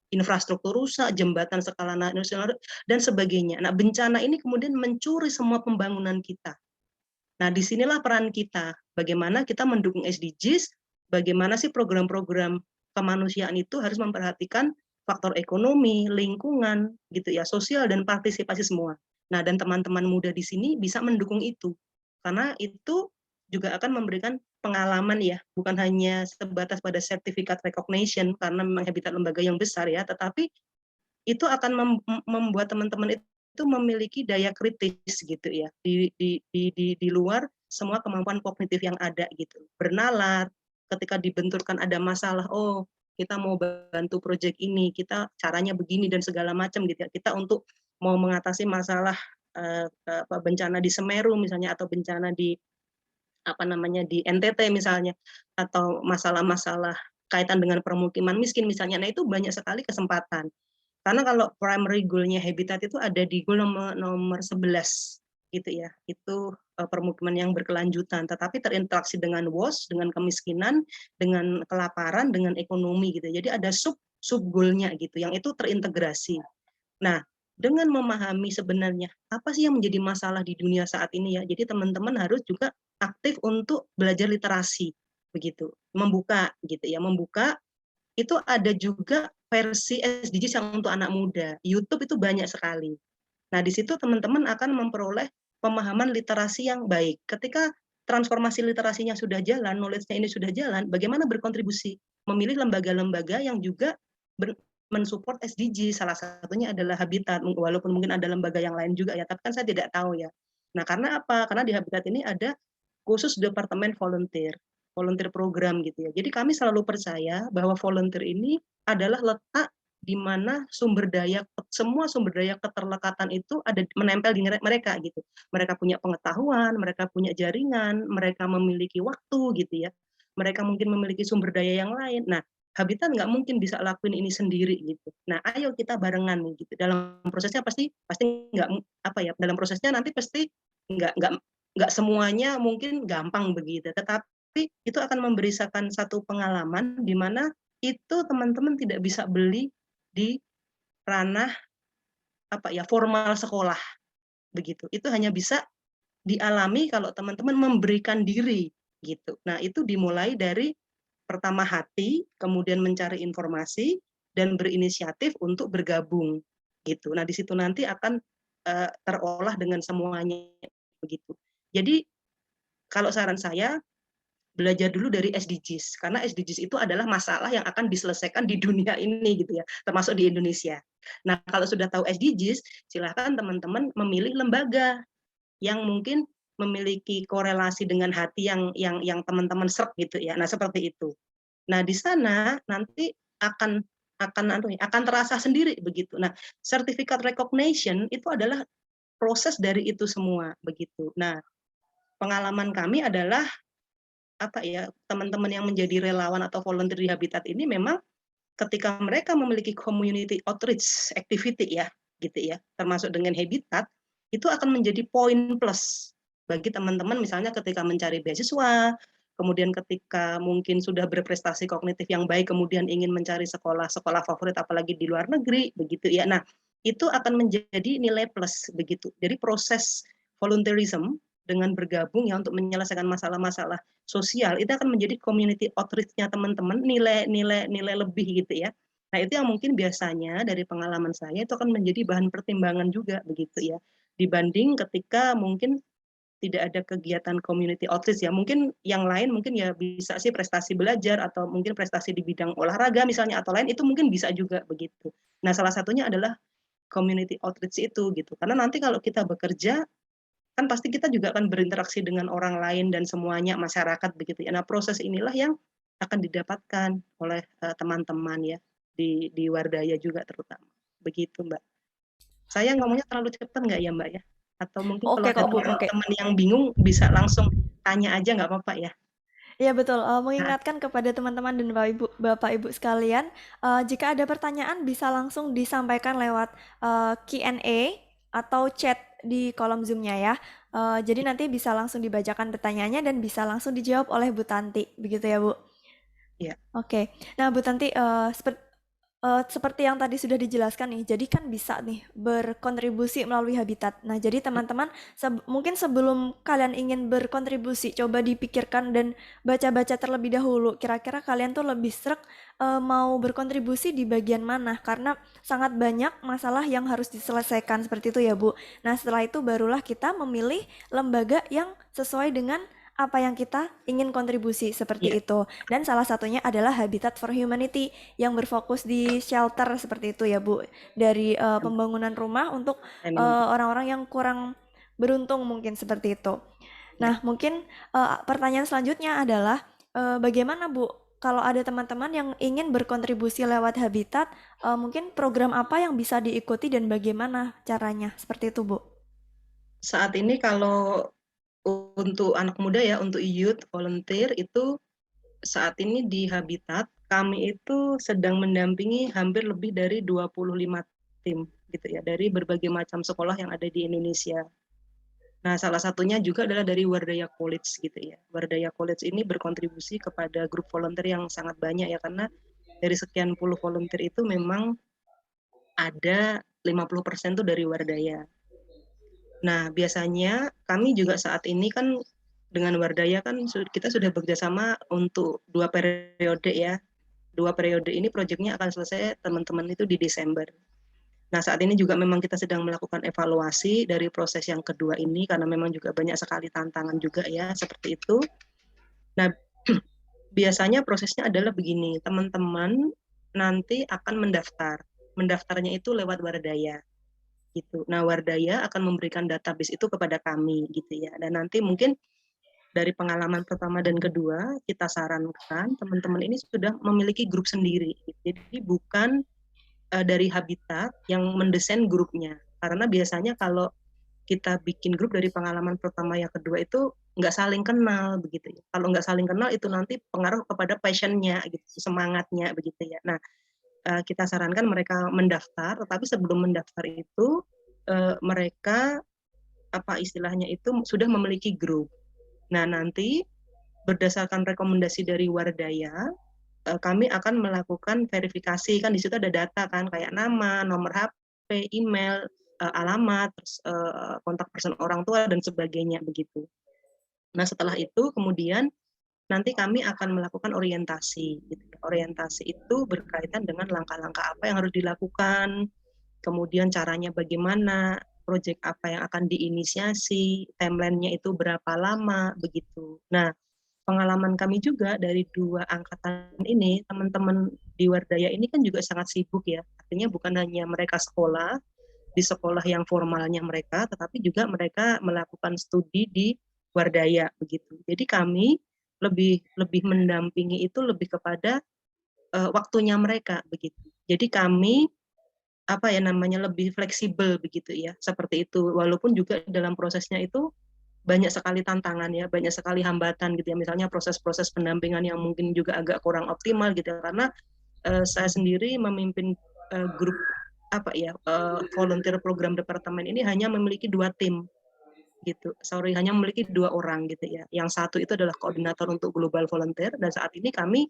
Infrastruktur rusak, jembatan skala nasional dan sebagainya. Nah, bencana ini kemudian mencuri semua pembangunan kita. Nah, disinilah peran kita. Bagaimana kita mendukung SDGs, bagaimana sih program-program kemanusiaan itu harus memperhatikan faktor ekonomi, lingkungan, gitu ya, sosial dan partisipasi semua. Nah, dan teman-teman muda di sini bisa mendukung itu. Karena itu juga akan memberikan pengalaman ya, bukan hanya sebatas pada sertifikat recognition karena memang habitat lembaga yang besar ya, tetapi itu akan membuat teman-teman itu memiliki daya kritis gitu ya di luar semua kemampuan kognitif yang ada gitu. Bernalar, ketika dibenturkan ada masalah, oh kita mau bantu proyek ini, kita caranya begini dan segala macam gitu ya. Kita untuk mau mengatasi masalah bencana di Semeru misalnya atau bencana di apa namanya di NTT misalnya atau masalah-masalah kaitan dengan permukiman miskin misalnya. Nah, itu banyak sekali kesempatan. Karena kalau primary goal-nya habitat itu ada di goal nomor 11 gitu ya. Itu permukiman yang berkelanjutan, tetapi terinteraksi dengan WOS, dengan kemiskinan, dengan kelaparan, dengan ekonomi gitu. Jadi ada sub goal-nya gitu yang itu terintegrasi. Nah, dengan memahami sebenarnya apa sih yang menjadi masalah di dunia saat ini ya. Jadi teman-teman harus juga aktif untuk belajar literasi begitu. Membuka gitu ya, membuka itu ada juga versi SDGs yang untuk anak muda. YouTube itu banyak sekali. Nah, di situ teman-teman akan memperoleh pemahaman literasi yang baik. Ketika transformasi literasinya sudah jalan, knowledge-nya ini sudah jalan, bagaimana berkontribusi? Memilih lembaga-lembaga yang juga mensupport SDG, salah satunya adalah Habitat, walaupun mungkin ada lembaga yang lain juga ya, tapi kan saya tidak tahu ya. Nah, karena apa? Karena di Habitat ini ada khusus departemen volunteer, volunteer program gitu ya. Jadi kami selalu percaya bahwa volunteer ini adalah letak di mana semua sumber daya keterlekatan itu ada menempel di mereka gitu. Mereka punya pengetahuan, mereka punya jaringan, mereka memiliki waktu gitu ya. Mereka mungkin memiliki sumber daya yang lain. Nah, Habitat nggak mungkin bisa lakuin ini sendiri gitu. Nah, ayo kita barengan nih gitu. Dalam prosesnya pasti nggak apa ya. Dalam prosesnya nanti pasti nggak semuanya mungkin gampang begitu. Tetapi itu akan memberikan satu pengalaman di mana itu teman-teman tidak bisa beli di ranah apa ya formal sekolah begitu. Itu hanya bisa dialami kalau teman-teman memberikan diri gitu. Nah, itu dimulai dari pertama hati, kemudian mencari informasi dan berinisiatif untuk bergabung gitu. Nah, di situ nanti akan terolah dengan semuanya begitu. Jadi kalau saran saya belajar dulu dari SDGs karena SDGs itu adalah masalah yang akan diselesaikan di dunia ini gitu ya, termasuk di Indonesia. Nah, kalau sudah tahu SDGs, silakan teman-teman memilih lembaga yang mungkin memiliki korelasi dengan hati yang teman-teman serap gitu ya. Nah, seperti itu. Nah, di sana nanti akan terasa sendiri begitu. Nah, sertifikat recognition itu adalah proses dari itu semua begitu. Nah, pengalaman kami adalah apa ya, teman-teman yang menjadi relawan atau volunteer di Habitat ini memang ketika mereka memiliki community outreach activity ya, gitu ya, termasuk dengan Habitat, itu akan menjadi poin plus bagi teman-teman misalnya ketika mencari beasiswa, kemudian ketika mungkin sudah berprestasi kognitif yang baik, kemudian ingin mencari sekolah-sekolah favorit apalagi di luar negeri, begitu ya. Nah, itu akan menjadi nilai plus begitu. Jadi proses volunteerism dengan bergabung ya untuk menyelesaikan masalah-masalah sosial itu akan menjadi community outreach-nya teman-teman nilai lebih gitu ya. Nah, itu yang mungkin biasanya dari pengalaman saya itu akan menjadi bahan pertimbangan juga begitu ya. Dibanding ketika mungkin tidak ada kegiatan community outreach ya. Mungkin yang lain mungkin ya bisa sih prestasi belajar atau mungkin prestasi di bidang olahraga misalnya atau lain itu mungkin bisa juga begitu. Nah, salah satunya adalah community outreach itu gitu. Karena nanti kalau kita bekerja kan pasti kita juga akan berinteraksi dengan orang lain dan semuanya masyarakat begitu ya. Nah, proses inilah yang akan didapatkan oleh teman-teman ya di Wardaya juga terutama. Begitu Mbak. Saya ngomongnya terlalu cepat nggak ya Mbak ya? Atau mungkin kalau Oke ada kok Bu, oke. teman-teman yang bingung bisa langsung tanya aja nggak apa-apa ya? Iya betul, Nah, mengingatkan kepada teman-teman dan Bapak Ibu sekalian, jika ada pertanyaan bisa langsung disampaikan lewat Q&A atau chat di kolom Zoom-nya ya. Jadi nanti bisa langsung dibacakan pertanyaannya dan bisa langsung dijawab oleh Bu Tanti, begitu ya Bu? ya, Oke. Nah, Bu Tanti, seperti yang tadi sudah dijelaskan nih, jadi kan bisa nih berkontribusi melalui habitat. Nah, jadi teman-teman mungkin sebelum kalian ingin berkontribusi, coba dipikirkan dan baca-baca terlebih dahulu. Kira-kira kalian tuh lebih srek mau berkontribusi di bagian mana? Karena sangat banyak masalah yang harus diselesaikan seperti itu ya, Bu. Nah, setelah itu barulah kita memilih lembaga yang sesuai dengan apa yang kita ingin kontribusi ya, seperti itu. Dan salah satunya adalah Habitat for Humanity yang berfokus di shelter seperti itu ya Bu. Dari pembangunan rumah untuk orang-orang yang kurang beruntung mungkin seperti itu. ya. Nah, mungkin pertanyaan selanjutnya adalah bagaimana Bu kalau ada teman-teman yang ingin berkontribusi lewat Habitat, mungkin program apa yang bisa diikuti dan bagaimana caranya? Seperti itu, Bu. Saat ini kalau untuk anak muda ya, untuk youth volunteer itu saat ini di Habitat kami itu sedang mendampingi hampir lebih dari 25 tim gitu ya dari berbagai macam sekolah yang ada di Indonesia. Nah, salah satunya juga adalah dari Wardaya College gitu ya. Wardaya College ini berkontribusi kepada grup volunteer yang sangat banyak ya karena dari sekian puluh volunteer itu memang ada 50% tuh dari Wardaya. Nah, biasanya kami juga saat ini kan dengan Wardaya kan kita sudah bekerjasama untuk 2 periode ya. 2 periode ini proyeknya akan selesai teman-teman itu di Desember. Nah, saat ini juga memang kita sedang melakukan evaluasi dari proses yang kedua ini karena memang juga banyak sekali tantangan juga ya seperti itu. Nah, biasanya prosesnya adalah begini, teman-teman nanti akan mendaftar. Mendaftarnya itu lewat Wardaya gitu. Nah, Wardaya akan memberikan database itu kepada kami gitu ya. Dan nanti mungkin dari pengalaman pertama dan kedua kita sarankan teman-teman ini sudah memiliki grup sendiri. Jadi bukan dari Habitat yang mendesain grupnya. Karena biasanya kalau kita bikin grup dari pengalaman pertama yang kedua itu nggak saling kenal begitu ya. Kalau nggak saling kenal itu nanti pengaruh kepada passionnya gitu, semangatnya begitu ya. Nah, kita sarankan mereka mendaftar, tetapi sebelum mendaftar itu mereka apa istilahnya itu sudah memiliki grup. Nah, nanti berdasarkan rekomendasi dari Wardaya, kami akan melakukan verifikasi kan di situ ada data kan kayak nama, nomor HP, email, alamat, terus kontak person orang tua dan sebagainya begitu. Nah, setelah itu kemudian nanti kami akan melakukan orientasi. Gitu. Orientasi itu berkaitan dengan langkah-langkah apa yang harus dilakukan, kemudian caranya bagaimana, proyek apa yang akan diinisiasi, timeline-nya itu berapa lama, begitu. Nah, pengalaman kami juga dari 2 angkatan ini, teman-teman di Wardaya ini kan juga sangat sibuk ya. Artinya bukan hanya mereka sekolah, di sekolah yang formalnya mereka, tetapi juga mereka melakukan studi di Wardaya begitu. Jadi kami lebih lebih mendampingi itu lebih kepada waktunya mereka begitu. Jadi kami apa ya namanya lebih fleksibel begitu ya, seperti itu. Walaupun juga dalam prosesnya itu banyak sekali tantangan ya, banyak sekali hambatan gitu ya. Misalnya proses-proses pendampingan yang mungkin juga agak kurang optimal gitu ya, karena saya sendiri memimpin grup apa ya volunteer program departemen ini hanya memiliki 2 tim gitu. Sorry, hanya memiliki 2 orang gitu ya. Yang satu itu adalah koordinator untuk global volunteer dan saat ini kami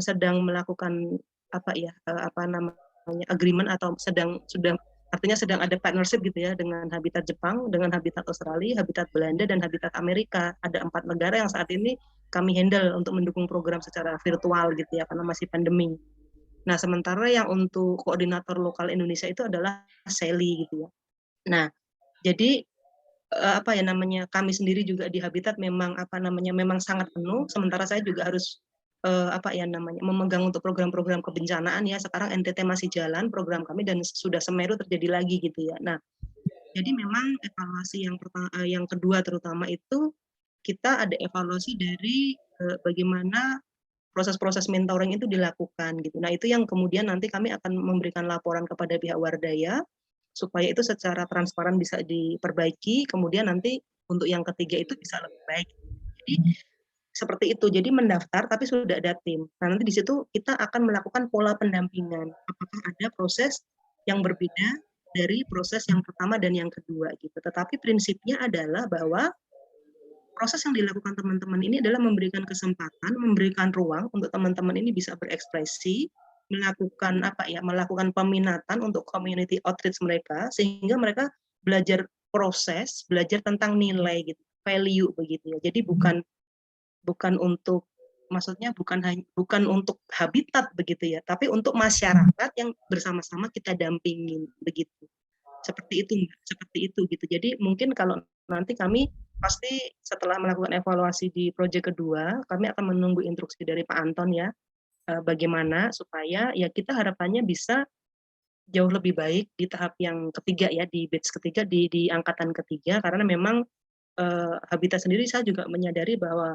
sedang melakukan apa ya apa namanya agreement atau sudah artinya sedang ada partnership gitu ya dengan Habitat Jepang, dengan Habitat Australia, Habitat Belanda dan Habitat Amerika. Ada 4 negara yang saat ini kami handle untuk mendukung program secara virtual gitu ya karena masih pandemi. Nah, sementara yang untuk koordinator lokal Indonesia itu adalah Sally gitu ya. Nah, jadi apa ya namanya kami sendiri juga di Habitat memang apa namanya memang sangat penuh. Sementara saya juga harus apa ya namanya memegang untuk program-program kebencanaan ya. Sekarang NTT masih jalan program kami dan sudah Semeru terjadi lagi gitu ya. Nah, jadi memang evaluasi yang kedua terutama itu kita ada evaluasi dari bagaimana proses-proses mentoring itu dilakukan gitu. Nah, itu yang kemudian nanti kami akan memberikan laporan kepada pihak Wardaya supaya itu secara transparan bisa diperbaiki, kemudian nanti untuk yang ketiga itu bisa lebih baik. Jadi seperti itu. Jadi mendaftar tapi sudah ada tim. Nah, nanti di situ kita akan melakukan pola pendampingan. Apakah ada proses yang berbeda dari proses yang pertama dan yang kedua gitu. Tetapi prinsipnya adalah bahwa proses yang dilakukan teman-teman ini adalah memberikan kesempatan, memberikan ruang untuk teman-teman ini bisa berekspresi, melakukan peminatan untuk community outreach mereka, sehingga mereka belajar proses, belajar tentang nilai gitu, value begitu ya. Jadi bukan untuk maksudnya bukan untuk habitat begitu ya, tapi untuk masyarakat yang bersama-sama kita dampingin begitu. Seperti itu gitu. Jadi mungkin kalau nanti kami pasti setelah melakukan evaluasi di proyek kedua, kami akan menunggu instruksi dari Pak Anton ya, bagaimana supaya ya kita harapannya bisa jauh lebih baik di tahap yang ketiga ya, di batch ketiga, di angkatan ketiga, karena memang Habitat sendiri saya juga menyadari bahwa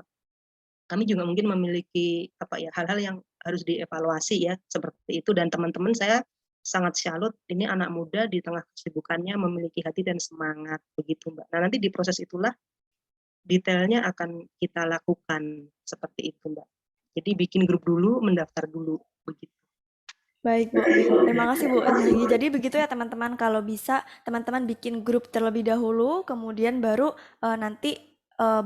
kami juga mungkin memiliki hal-hal yang harus dievaluasi ya, seperti itu. Dan teman-teman saya sangat salut, ini anak muda di tengah kesibukannya memiliki hati dan semangat begitu Mbak. Nah, nanti di proses itulah detailnya akan kita lakukan seperti itu Mbak. Jadi bikin grup dulu, mendaftar dulu begitu. Baik, Bu. Terima kasih, Bu. Jadi begitu ya, teman-teman. Kalau bisa, teman-teman bikin grup terlebih dahulu, kemudian baru nanti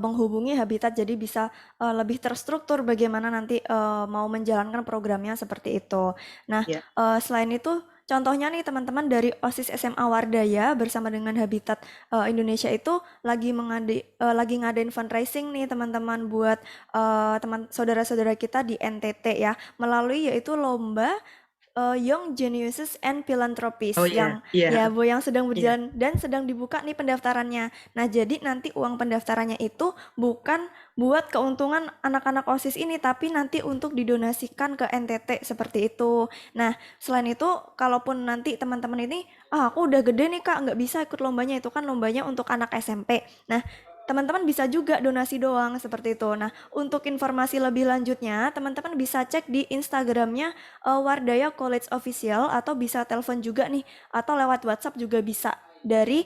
menghubungi Habitat, jadi bisa lebih terstruktur bagaimana nanti mau menjalankan programnya seperti itu. Nah, Ya. selain itu, contohnya nih teman-teman dari OSIS SMA Wardaya bersama dengan Habitat Indonesia itu lagi ngadain fundraising nih teman-teman buat teman saudara-saudara kita di NTT ya, melalui yaitu lomba Young Geniuses and Philanthropies Oh yang iya, ya Bu yang sedang iya. berjalan dan sedang dibuka nih pendaftarannya. Nah, jadi nanti uang pendaftarannya itu bukan buat keuntungan anak-anak OSIS ini, tapi nanti untuk didonasikan ke NTT seperti itu. Nah, selain itu, kalaupun nanti teman-teman ini, aku udah gede nih Kak, nggak bisa ikut lombanya, itu kan lombanya untuk anak SMP. Nah, teman-teman bisa juga donasi doang seperti itu. Nah, untuk informasi lebih lanjutnya, teman-teman bisa cek di Instagramnya Wardaya College Official, atau bisa telepon juga nih, atau lewat WhatsApp juga bisa. Dari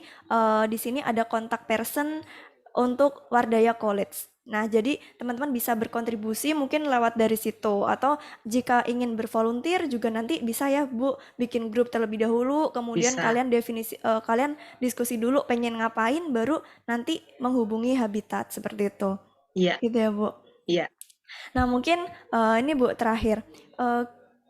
di sini ada kontak person untuk Wardaya College. Nah, jadi teman-teman bisa berkontribusi mungkin lewat dari situ, atau jika ingin bervolunteer juga nanti bisa ya Bu, bikin grup terlebih dahulu, kemudian Bisa. kalian diskusi dulu pengen ngapain, baru nanti menghubungi Habitat seperti itu. Iya, Gitu ya Bu. iya. Nah, mungkin ini Bu terakhir. Eh,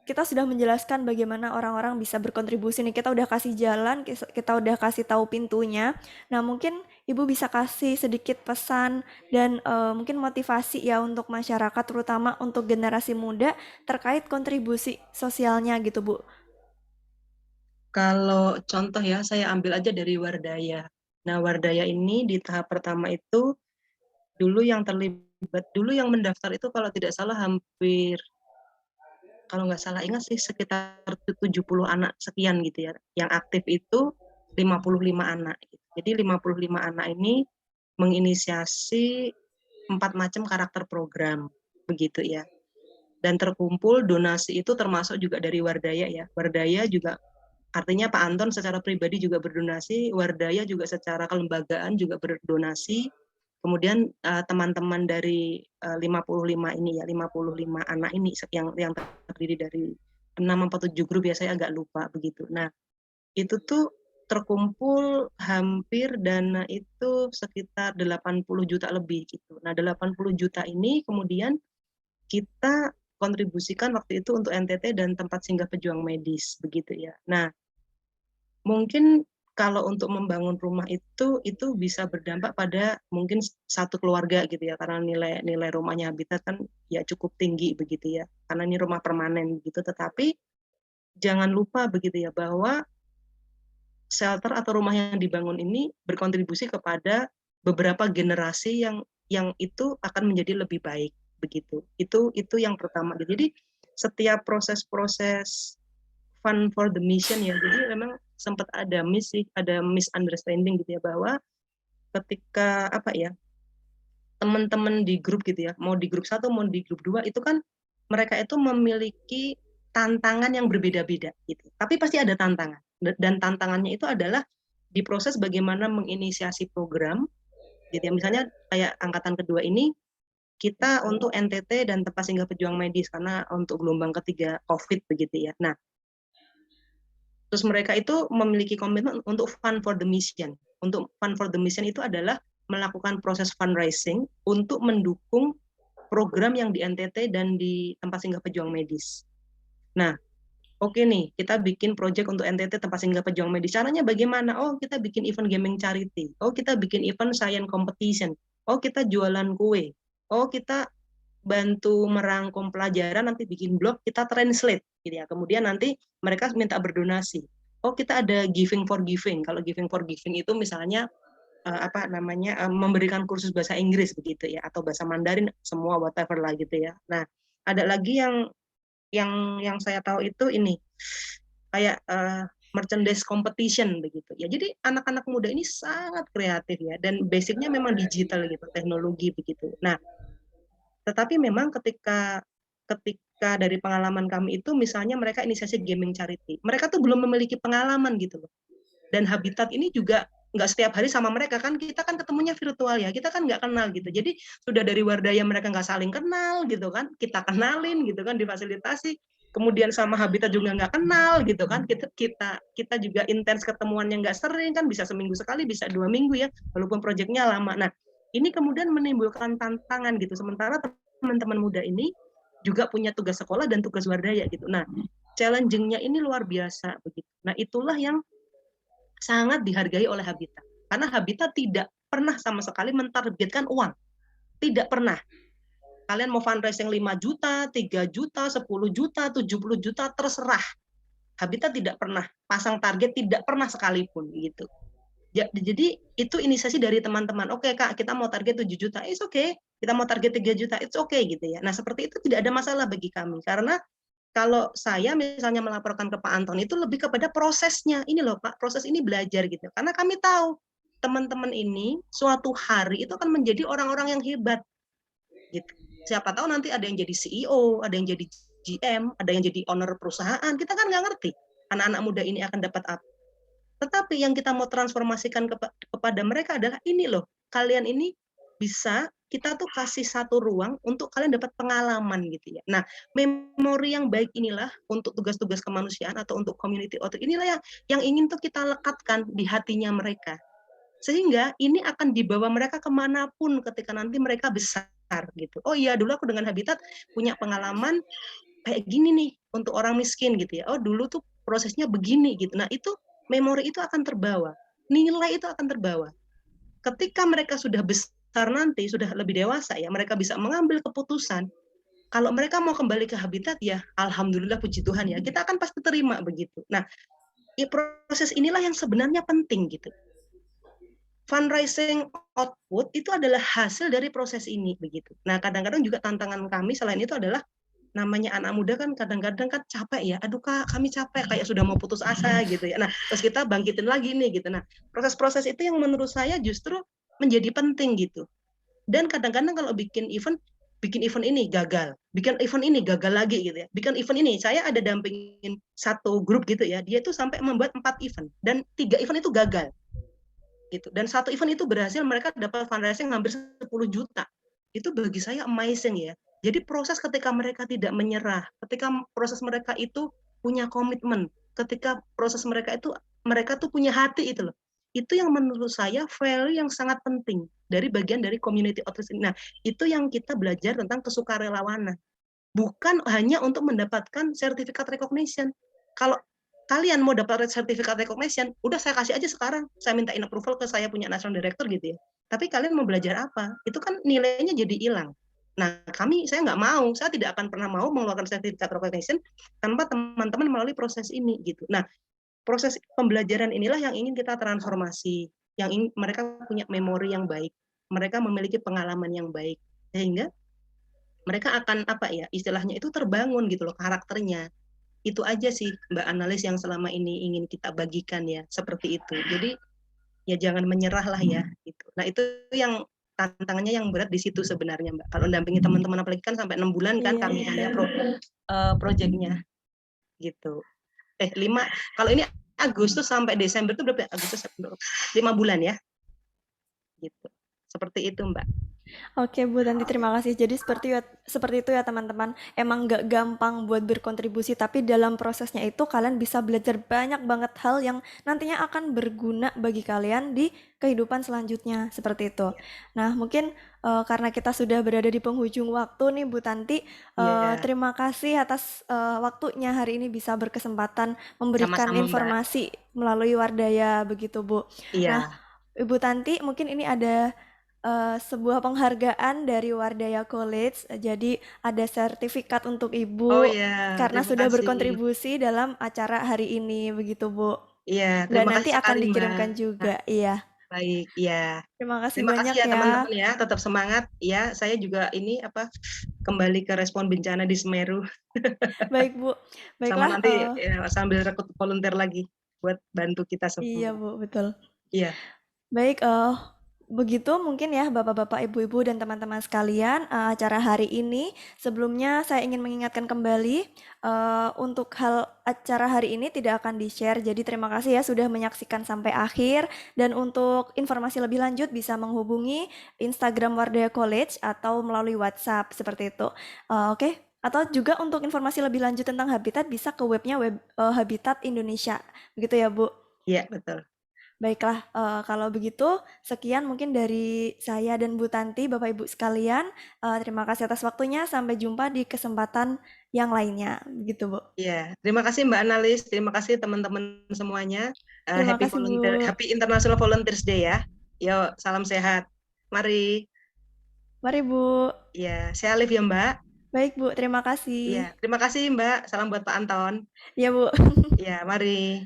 kita sudah menjelaskan bagaimana orang-orang bisa berkontribusi nih. Kita udah kasih jalan, kita udah kasih tahu pintunya. Nah, mungkin Ibu bisa kasih sedikit pesan dan mungkin motivasi ya untuk masyarakat, terutama untuk generasi muda terkait kontribusi sosialnya gitu, Bu. Kalau contoh ya, saya ambil aja dari Wardaya. Nah, Wardaya ini di tahap pertama itu dulu yang mendaftar itu kalau tidak salah hampir, kalau nggak salah ingat sih sekitar 70 anak sekian gitu ya. Yang aktif itu 55 anak. Jadi 55 anak ini menginisiasi 4 macam karakter program begitu ya. Dan terkumpul donasi itu termasuk juga dari Wardaya ya. Wardaya juga artinya Pak Anton secara pribadi juga berdonasi, Wardaya juga secara kelembagaan juga berdonasi. Kemudian teman-teman dari 55 ini ya, 55 anak ini yang terdiri dari 6 atau 7 grup ya, saya agak lupa begitu. Nah, itu tuh terkumpul hampir dana itu sekitar 80 juta lebih gitu. Nah, 80 juta ini kemudian kita kontribusikan waktu itu untuk NTT dan tempat singgah pejuang medis begitu ya. Nah, mungkin kalau untuk membangun rumah itu bisa berdampak pada mungkin satu keluarga gitu ya, karena nilai rumahnya Habitat kan ya cukup tinggi begitu ya, karena ini rumah permanen gitu. Tetapi jangan lupa begitu ya bahwa shelter atau rumah yang dibangun ini berkontribusi kepada beberapa generasi yang itu akan menjadi lebih baik begitu. Itu yang pertama. Jadi setiap proses-proses fun for the mission ya. Jadi memang sempat ada misunderstanding gitu ya, bahwa ketika teman-teman di grup gitu ya, mau di grup 1 mau di grup 2 itu kan mereka itu memiliki tantangan yang berbeda-beda gitu. Tapi pasti ada tantangan. Dan tantangannya itu adalah di proses bagaimana menginisiasi program gitu ya. Misalnya kayak angkatan kedua ini kita untuk NTT dan tempat singgah pejuang medis karena untuk gelombang ketiga COVID begitu ya. Nah, terus mereka itu memiliki komitmen untuk fund for the mission. Untuk fund for the mission itu adalah melakukan proses fundraising untuk mendukung program yang di NTT dan di tempat singgah pejuang medis. Nah, oke nih, kita bikin project untuk NTT tempat singgah pejuang medis. Caranya bagaimana? Oh, kita bikin event gaming charity. Oh, kita bikin event science competition. Oh, kita jualan kue. Oh, kita bantu merangkum pelajaran, nanti bikin blog, kita translate gitu ya. Kemudian nanti mereka minta berdonasi. Oh, kita ada giving for giving. Kalau giving for giving itu misalnya memberikan kursus bahasa Inggris begitu ya, atau bahasa Mandarin, semua whatever lah gitu ya. Nah, ada lagi yang saya tahu itu ini kayak merchandise competition begitu ya. Jadi anak-anak muda ini sangat kreatif ya, dan basicnya memang digital gitu, teknologi begitu. Nah, tetapi memang ketika dari pengalaman kami itu, misalnya mereka inisiasi gaming charity, mereka tuh belum memiliki pengalaman gitu loh. Dan Habitat ini juga nggak setiap hari sama mereka kan, kita kan ketemunya virtual ya, kita kan nggak kenal gitu. Jadi sudah dari Wardaya mereka nggak saling kenal gitu kan, kita kenalin gitu kan, difasilitasi. Kemudian sama Habitat juga nggak kenal gitu kan, kita juga intens ketemuannya nggak sering kan, bisa seminggu sekali, bisa 2 minggu ya, walaupun proyeknya lama. Nah, ini kemudian menimbulkan tantangan gitu. Sementara teman-teman muda ini juga punya tugas sekolah dan tugas Wardaya gitu. Nah, challenging-nya ini luar biasa begitu. Nah, itulah yang sangat dihargai oleh Habitat. Karena Habitat tidak pernah sama sekali mentargetkan uang. Tidak pernah. Kalian mau fundraising 5 juta, 3 juta, 10 juta, 70 juta, terserah. Habitat tidak pernah pasang target, tidak pernah sekalipun gitu. Jadi itu inisiasi dari teman-teman. Oke Kak, kita mau target 7 juta, it's okay. Kita mau target 3 juta, it's okay gitu ya. Nah, seperti itu tidak ada masalah bagi kami. Karena kalau saya misalnya melaporkan ke Pak Anton itu lebih kepada prosesnya. Ini loh Pak, proses ini belajar gitu. Karena kami tahu teman-teman ini suatu hari itu akan menjadi orang-orang yang hebat gitu. Siapa tahu nanti ada yang jadi CEO, ada yang jadi GM, ada yang jadi owner perusahaan. Kita kan nggak ngerti anak-anak muda ini akan dapat apa. Tetapi yang kita mau transformasikan kepada mereka adalah ini loh, kalian ini bisa, kita tuh kasih satu ruang untuk kalian dapat pengalaman gitu ya. Nah, memori yang baik inilah untuk tugas-tugas kemanusiaan atau untuk community outreach inilah yang ingin tuh kita lekatkan di hatinya mereka. Sehingga ini akan dibawa mereka kemanapun ketika nanti mereka besar gitu. Oh iya, dulu aku dengan Habitat punya pengalaman kayak gini nih untuk orang miskin gitu ya. Oh dulu tuh prosesnya begini gitu. Nah itu memori itu akan terbawa, nilai itu akan terbawa. Ketika mereka sudah besar nanti, sudah lebih dewasa ya, mereka bisa mengambil keputusan. Kalau mereka mau kembali ke Habitat ya, alhamdulillah puji Tuhan ya, kita akan pasti terima begitu. Nah, proses inilah yang sebenarnya penting gitu. Fundraising output itu adalah hasil dari proses ini begitu. Nah, kadang-kadang juga tantangan kami selain itu adalah namanya anak muda kan kadang-kadang kan capek ya, aduh Kak kami capek, kayak sudah mau putus asa gitu ya. Nah terus kita bangkitin lagi nih gitu. Nah proses-proses itu yang menurut saya justru menjadi penting gitu. Dan kadang-kadang kalau bikin event ini gagal, bikin event ini gagal lagi gitu ya, bikin event ini, saya ada dampingin satu grup gitu ya, dia itu sampai membuat 4 event dan 3 event itu gagal gitu, dan 1 event itu berhasil, mereka dapat fundraising hampir 10 juta. Itu bagi saya amazing ya. Jadi proses ketika mereka tidak menyerah, ketika proses mereka itu punya komitmen, ketika proses mereka tuh punya hati itu loh. Itu yang menurut saya value yang sangat penting dari bagian dari community outreach. Nah, itu yang kita belajar tentang kesukarelawanan. Bukan hanya untuk mendapatkan sertifikat recognition. Kalau kalian mau dapat sertifikat recognition, udah saya kasih aja sekarang. Saya mintain approval ke saya punya national director gitu ya. Tapi kalian mau belajar apa? Itu kan nilainya jadi hilang. Nah, saya nggak mau, saya tidak akan pernah mau mengeluarkan sertifikat recognition tanpa teman-teman melalui proses ini gitu. Nah, proses pembelajaran inilah yang ingin kita transformasi, yang ingin mereka punya memori yang baik, mereka memiliki pengalaman yang baik, sehingga mereka akan istilahnya itu terbangun gitu loh karakternya. Itu aja sih Mbak Analis yang selama ini ingin kita bagikan ya, seperti itu. Jadi ya jangan menyerah lah ya gitu. Nah itu yang tantangannya yang berat di situ sebenarnya, Mbak. Kalau dampingi teman-teman apalagi kan sampai 6 bulan kan Iya, kami iya. proyeknya gitu. 5 kalau ini Agustus sampai Desember itu berapa? Agustus September 5 bulan ya. Gitu. Seperti itu, Mbak. Oke Bu Tanti, terima kasih. Jadi seperti itu ya teman-teman. Emang nggak gampang buat berkontribusi, tapi dalam prosesnya itu kalian bisa belajar banyak banget hal yang nantinya akan berguna bagi kalian di kehidupan selanjutnya, seperti itu. Nah, mungkin karena kita sudah berada di penghujung waktu nih Bu Tanti, Iya, terima kasih atas waktunya hari ini bisa berkesempatan memberikan sama-sama, Mbak. informasi melalui Wardaya begitu Bu. Nah, Iya. Ibu Tanti, mungkin ini ada sebuah penghargaan dari Wardaya College. Jadi ada sertifikat untuk Oh Ibu ya, karena terima sudah kasih. berkontribusi dalam acara hari ini, begitu Bu. Iya, Dan terima kasih nanti akan sekali, Mbak. dikirimkan juga, iya. Baik, iya. Terima kasih Terima kasih banyak ya ya. teman-teman ya, tetap semangat ya. Saya juga ini kembali ke respon bencana di Semeru Baik Bu, sama baiklah. nanti ya, sambil rekrut volunteer lagi buat bantu kita Iya semua. Bu, betul. Iya, Baik, begitu mungkin ya Bapak-bapak, Ibu-ibu, dan teman-teman sekalian, acara hari ini. Sebelumnya saya ingin mengingatkan kembali, untuk hal acara hari ini tidak akan di-share, jadi terima kasih ya sudah menyaksikan sampai akhir, dan untuk informasi lebih lanjut bisa menghubungi Instagram Wardaya College atau melalui WhatsApp, seperti itu. Oke? Atau juga untuk informasi lebih lanjut tentang Habitat bisa ke webnya Habitat Indonesia, begitu ya Bu? iya betul. Baiklah, kalau begitu sekian mungkin dari saya dan Bu Tanti, Bapak Ibu sekalian. Terima kasih atas waktunya, sampai jumpa di kesempatan yang lainnya. Begitu, Bu. Iya, terima kasih Mbak Analis, terima kasih teman-teman semuanya. Terima kasih, Bu. Happy International Volunteers Day ya. Yo, salam sehat. Mari. Mari, Bu. Iya, saya Alif ya Mbak. Baik, Bu. Terima Iya, kasih. terima kasih Mbak. Salam buat Pak Anton. Ya, Bu. Iya, mari.